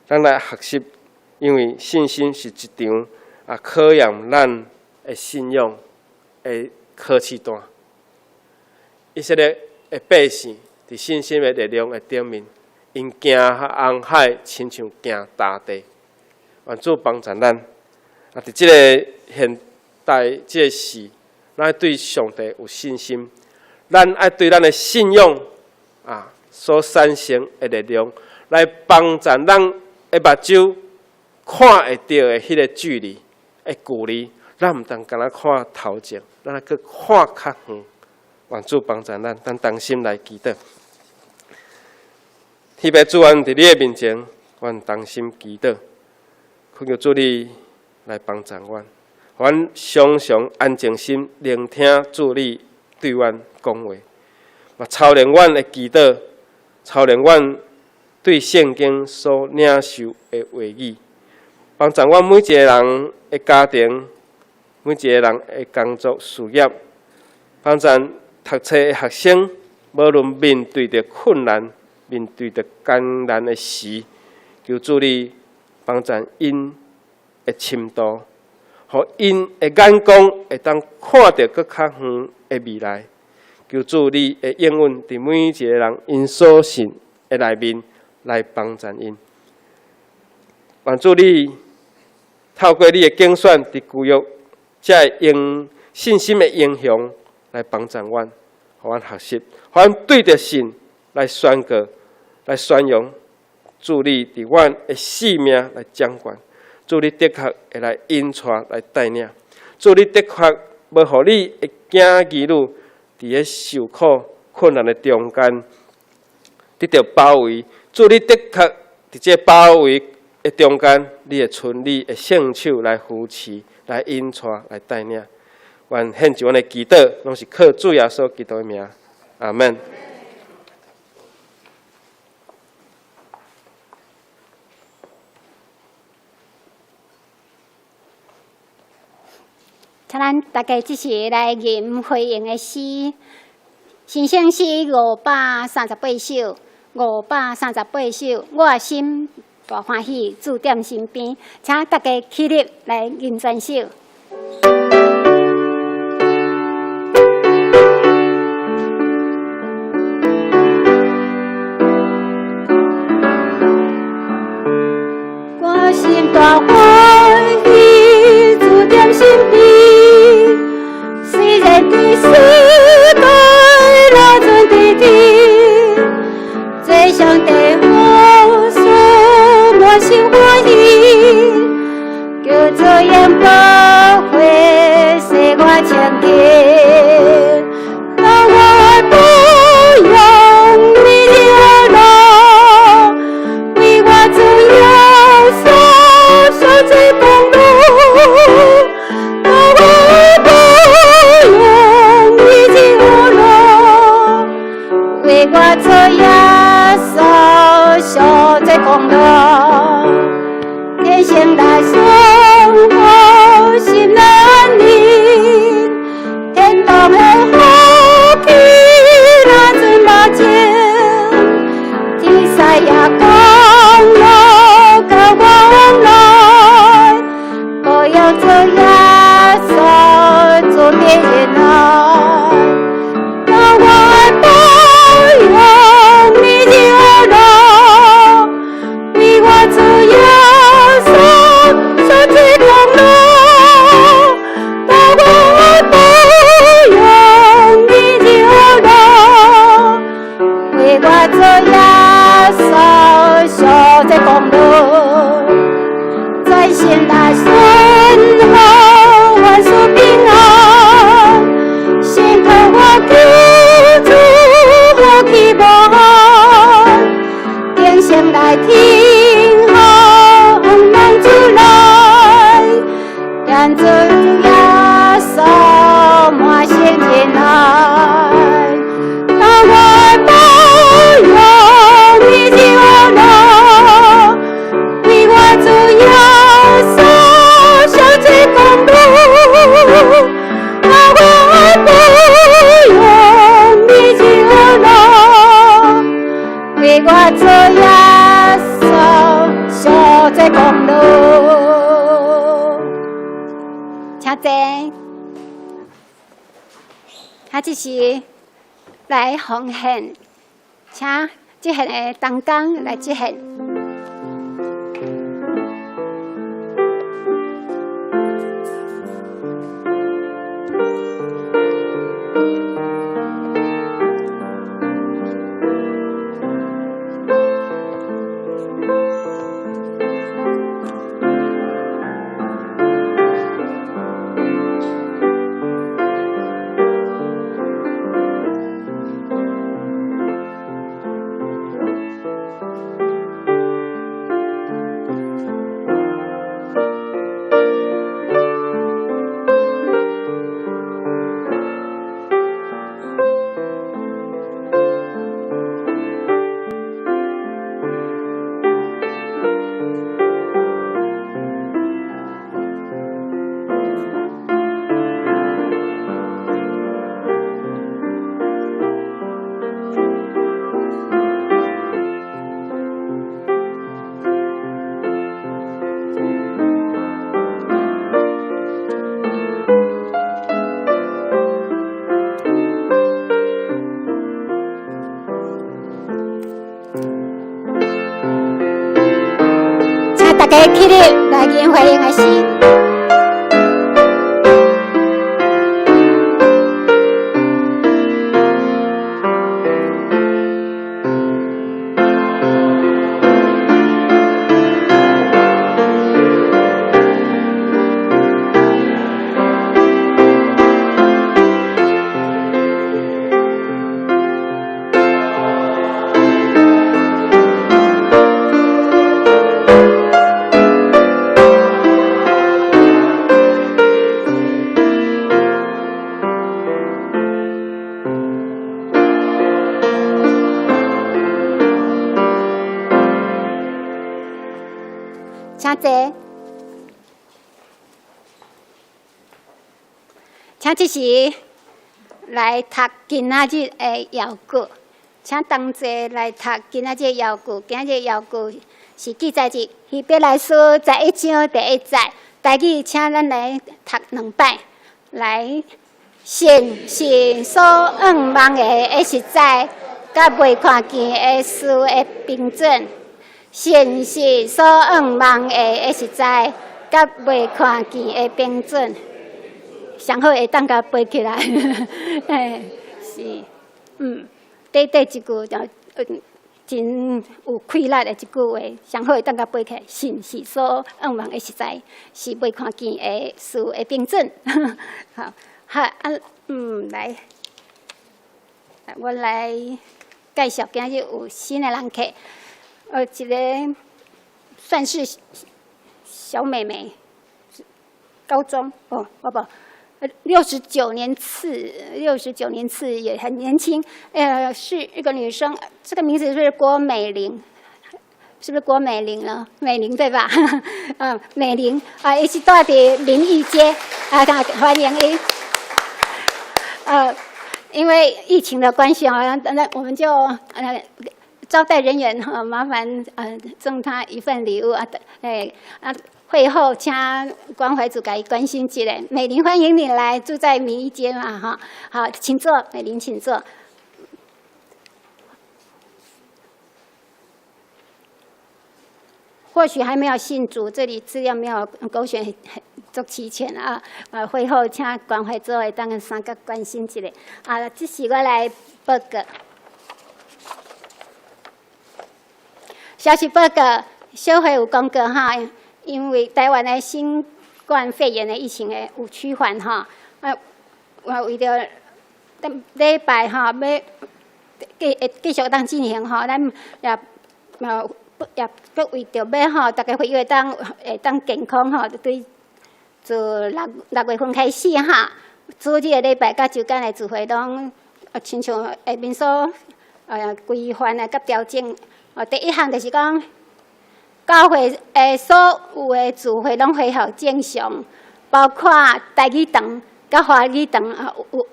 咱来学习，因为信心是一场考验咱的信仰的考试单。以色列的百姓伫信心的力量的顶面，因行红海，亲像行大地。愿主帮助咱，伫即个现代即个时。咱对上帝有信心，咱爱对咱的信仰所产生的力量，来帮助咱的目睭看会到的迄个距离的距离，咱毋通干那看头前，咱去看较远。愿主帮助咱，咱同心来祈祷。天父主，愿伫你的面前，愿同心祈祷，恳求主你来帮助阮。阮常常安静心聆听主你对阮讲话，嘛操练阮的祈祷，操练阮对圣经所领受的话语，帮助阮每一个人的家庭，每一个人的工作事业，帮助读册的学生，无论面对着困难，面对着艰难的时，求主你帮助因的深度。互因的眼光会当看到搁较远的未来，求主你的应允伫每一个人因所信的内面来帮助因。愿主你透过你的竞选伫旧约，才会用信心的英雄来帮助阮，互阮学习，互阮对着神来宣告、来宣扬主你伫阮的性命来掌管。主你的确会来引带来带领，主你的确要互你的囝儿女伫咧受苦困难的中间得到包围。主你的确伫这包围的中间，你会存你的圣手来扶持、来引带、来带领。愿献上阮的祈祷，拢是靠主耶稣基督的名，阿门。请咱大家即时来吟回应的诗，新生诗538首，538首，我心大欢喜，主踮身边，请大家起立来吟全首。我心大欢喜，主踮身边。虽然对世界那阵地地，最上帝我所满心欢喜，叫做阳光会使我前进，让我不用你的路，为我走耶稣所最公路。我做耶稣小在公路，天性来生活心内安宁，天堂的福气那阵马前，天使也降落到我来，我要做耶稣做别人来，让我用你的路，为我做耶稣他这是来奉献，请这献的同工来这献。大家起立来念欢迎的诗。请坐，请这时来读今仔日的谣句，请同齐来读今仔日的谣句。今日谣句是记载日希伯来书11章第1节，台语请咱来读2摆。来，神是所仰望的实在，甲未看见的事的标准。神是所仰望的实在，甲未看见的标准，上好会当甲背起来。是，第一句就真有气力的一句话，上好会当甲背起来。神是所仰望的实在，是未看见的事的标准。好，来，我来介绍今日有新的人客。一个算是小妹妹，高中哦，不，69年次也很年轻，是一个女生，这个名字是郭美玲，是不是郭美玲呢？美玲对吧？美玲啊，也是住在临沂街啊，欢迎你。因为疫情的关系啊，那我们就招待人员麻烦赠他一份礼物啊！会后请关怀组给关心一下。美玲，欢迎你来，住在民一街嘛哈。好，请坐，美玲，请坐。或许还没有信主，这里资料没有勾选足齐全啊！会后请关怀组会当三个关心一下啊！这是我来报告。消息报告，小会有讲过哈，因为台湾的新冠肺炎的疫情的有趋缓哈，为着礼拜哈要继续当进行哈，咱也为着要哈，大家会会当健康哈，对，自6月份开始哈，主日的礼拜甲周间的聚会拢亲像下面所规范啊，甲调整。第一项就是讲，教会所有的聚会拢恢复正常，包括台语堂、甲华语堂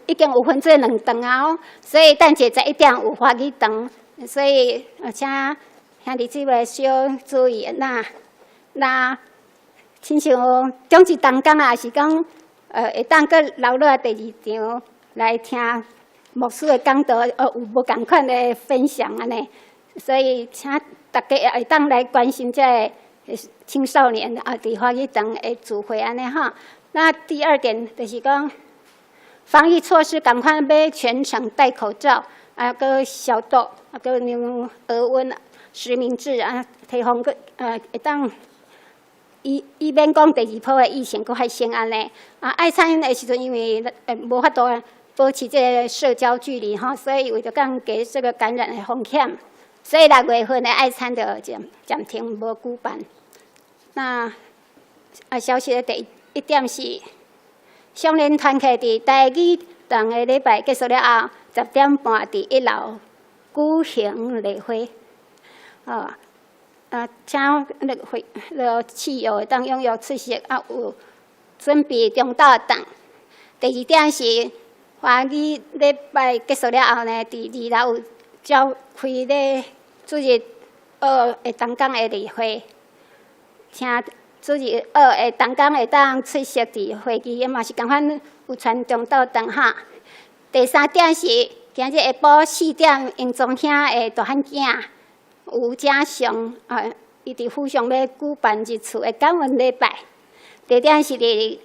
已经有分做2堂啊哦，所以等下11点有华语堂，所以请兄弟姊妹小注意，那亲像中一同工啊，是讲会当搁留落第2场来听牧师的讲道，有无同款的分享安尼，所以请大家也会当来关心这个青少年伫欢喜堂的聚会安尼哈。那第二点就是讲，防疫措施赶快要全程戴口罩，个消毒，个量额温、实名制提供个会当。以免讲第二波的疫情佫还升安尼爱餐的时阵，因为无法度保持这个社交距离所以为着降低这个感染的风险，所以6月份的爱餐就暂停无举办。那消息的第一点是，少年团契伫台语堂的礼拜结束了后，10点半伫1楼举行例会请市友会当踊跃出席有准备中昼档。第二点是，欢喜礼拜结束了后呢，伫2楼有召开咧主日2的同工的例会，请主日2的同工会当出席伫会议，嘛是共款有传中昼档哈。第三点是，今日下晡4点，英宗兄的大汉囝。有正常伊伫府上要举办日厝的感恩礼拜。地点是伫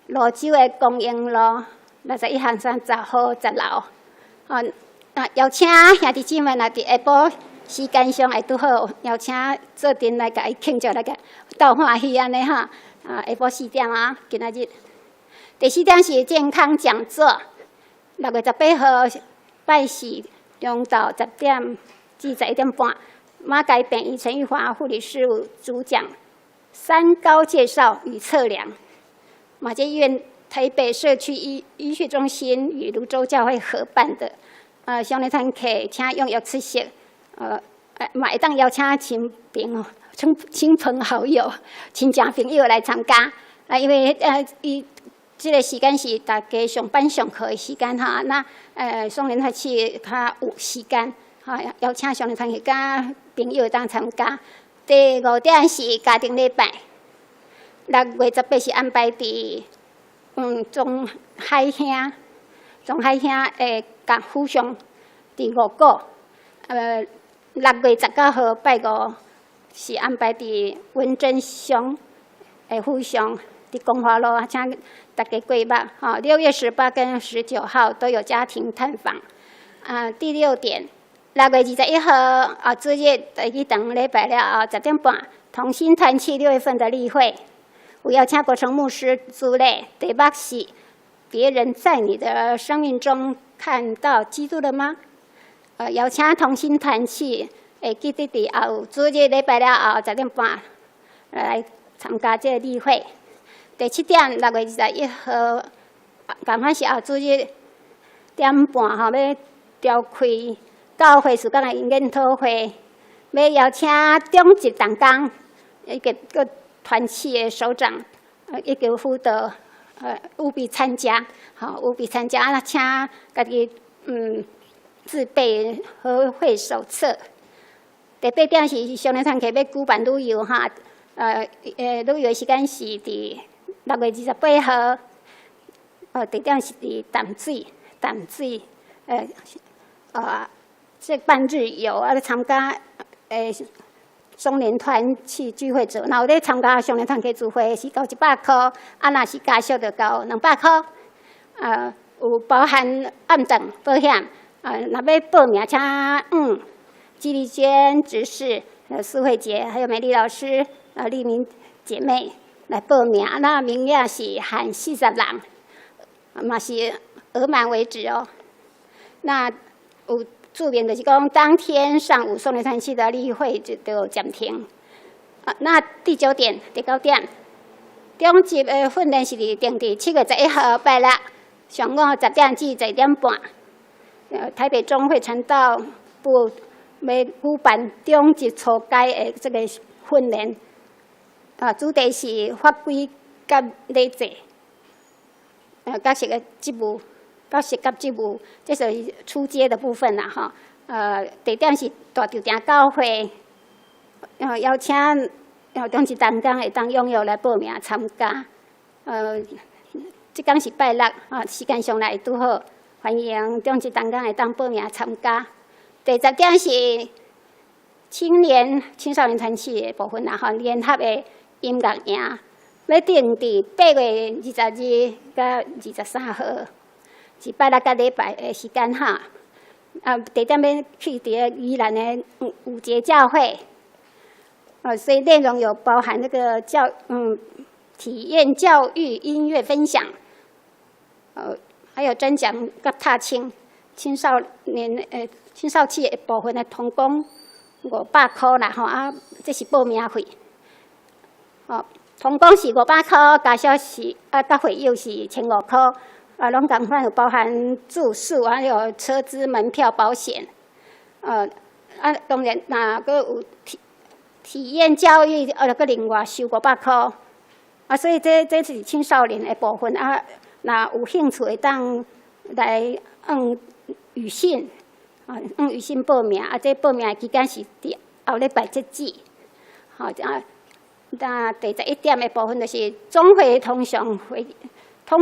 蘆洲的公营路61巷30号10楼。邀请兄弟姊妹若伫下晡时间上会拄好，邀请做阵来甲伊庆祝，来甲斗欢喜安尼下晡4点今仔日。第4点是健康讲座，6月18号拜4中昼10点至11点半。马改本医陈玉华护理事务主讲3高介绍与测量。马偕医院台北社区医学中心与泸州教会合办的，少年团契请踊跃出席，嘛会当邀请亲朋好友、亲戚朋友来参加。因为伊这个时间是大家上班上课的时间哈，那少年团去较有时间。邀请少年团去甲朋友当参加。第5点是家庭礼拜，6月18是安排伫中海乡的甲府上伫5股。6月19号拜5是安排伫文珍乡的府上伫光华路，请大家过目6月18跟19号都有家庭探访。第6点。6月21号主日第2堂礼拜了后10点半，同心团契6月份的例会，我邀请国成牧师主礼。题目是：别人在你的生命中看到基督了吗？邀请同心团契会记得伫后主日礼拜了后10点半来参加这个例会。第7点，6月21号，同款是后主日点半要召开。教会时间的研讨会，要邀请中级同工，一个团契的首长，一个辅导，务必参加，务必参加。请家己自备和会手册。第8点是少年团契要举办旅游旅游时间是伫6月28号，地点是伫淡水，这半日游参加少年团去聚会者，那有咧参加少年团去聚会是交100块，若是加小就交200块。有包含暗等保险。若要报名，请纪丽娟执事、苏慧杰还有美丽老师、丽明姐妹来报名。那名额是含40人，嘛是额满为止哦。那有。注明就是讲，当天上午少年团契的例会就暂停。那第9点、第9点，中级的训练是定伫7月11号拜六上午10点至11点半。台北中会传道部要举办中级初阶的这个训练。主题是法规甲礼制，甲这个职务。教实甲职务，这是初阶的部分啦地点是大稻埕教会，邀请中级同工会当踊跃来报名参加。这天是拜六时间上来拄好欢迎中职同工会当报名参加。第10件是青少年团体的部分啦，吼，联合的音乐营要定伫8月22到23号，是拜六甲礼拜的时间哈。地点要去伫宜兰的五节教会。所以内容有包含那个体验教育、音乐分享，还有专讲甲踏青青少期的部分的同工500块啦吼这是报名费。同工是500块，家小是甲会友是1500块，拢共款有包含住宿，还有车资、门票、保险。当然那个有体验教育，个另外收500块。所以这是青少年的部分那有兴趣会当来语信语信报名这报名的期间是伫后礼拜截止。那第11点的部分就是中会通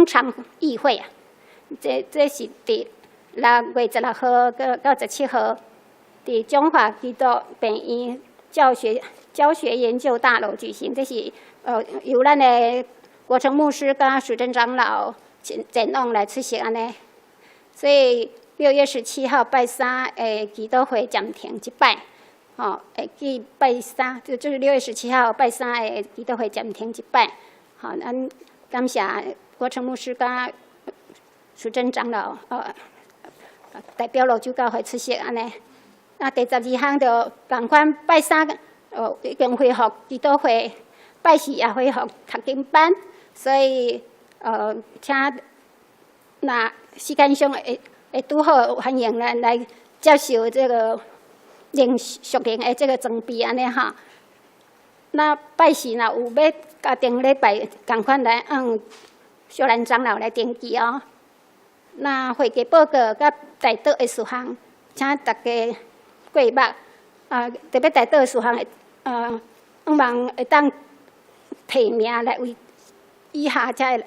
常议会这是伫6月16号到17号，伫中华基督病院教学研究大楼举行。这是由咱的国成牧师跟属正长老前往来出席安尼。所以6月17号拜3的基督会暂停一摆。会记拜3，就是6月17号拜3的基督会暂停一摆。咱感谢国成牧师跟属正长老代表罗州教会出席安尼。那第12项就同款拜3已经恢复基督会，拜4也恢复读经班，所以请那时间上会拄好，欢迎咱来接受这个属灵的这个装备安尼哈。那拜4若有要家庭礼拜，同款来小兰长老来登记哦。那会计报告甲代祷的事项，请大家过目。特别代祷的事项希望会当提名来为以下才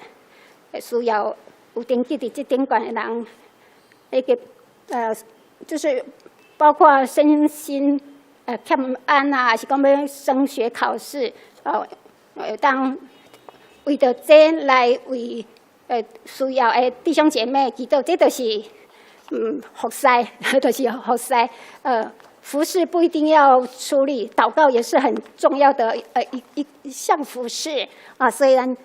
需要有登记伫这顶管的人，就是包括身心欠安还是讲要升学考试，当为着这来为需要的弟兄姐妹祈祷，这就是服侍，就是服侍。服事不一定要出力，祷告也是很重要的一项服事所以咱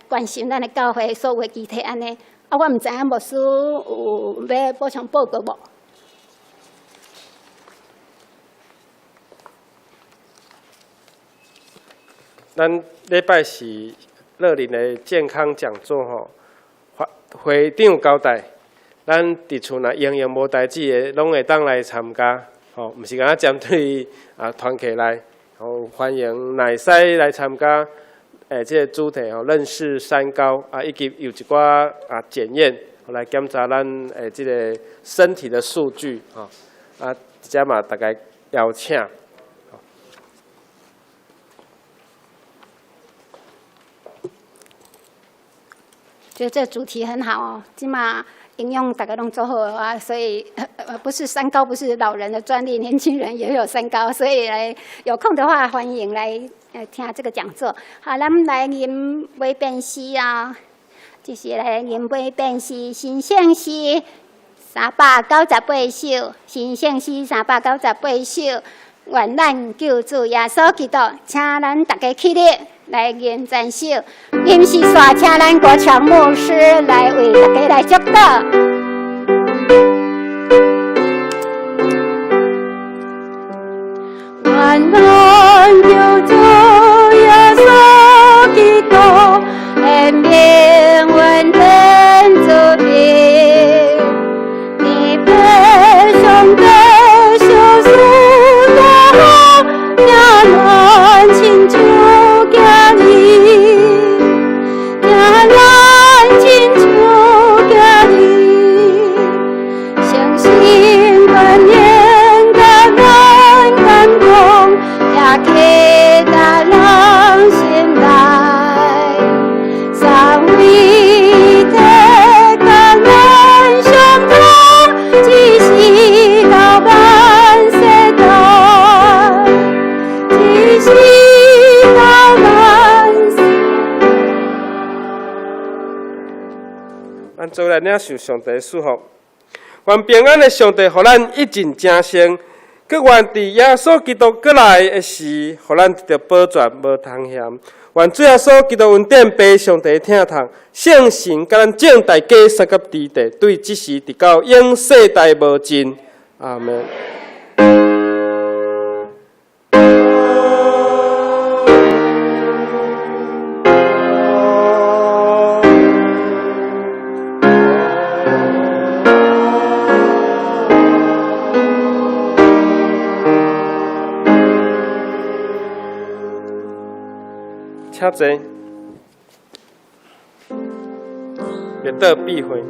关心咱的教会所有具体安尼我唔知影牧师有要补充报告无？咱礼拜是乐龄的健康讲座会长交代，咱伫厝若营养无代志的，拢会当来参加。唔是讲针对团体来，欢迎乃使来参加。这个主题认识三高以及有一寡检验，来检查咱这个身体的数据这嘛大概邀请。觉得这主题很好哦，起码应用大家拢做好所以不是三高，不是老人的专利，年轻人也有三高，所以来有空的话，欢迎来听这个讲座。好，咱们来念尾篇诗就是来念尾篇诗，新圣诗398首，新圣诗398首，愿咱救主耶稣基督，请咱大家起立。来念赞首，吟诗煞，请咱国强牧师来为大家来祝祷。愿咱救主耶稣基督的命运真主名，你背上的小树多好，也乱亲像。心。 心。天做来领受上帝的祝福。愿平安的上帝，互咱一尽正生。佮愿伫耶稣基督过来的时，互咱得到保全无通嫌。愿主耶稣基督恩典被上帝听痛，圣神甲咱正大家三甲地地，对即时直到永世代无尽。阿门。请坐，列岛避讳。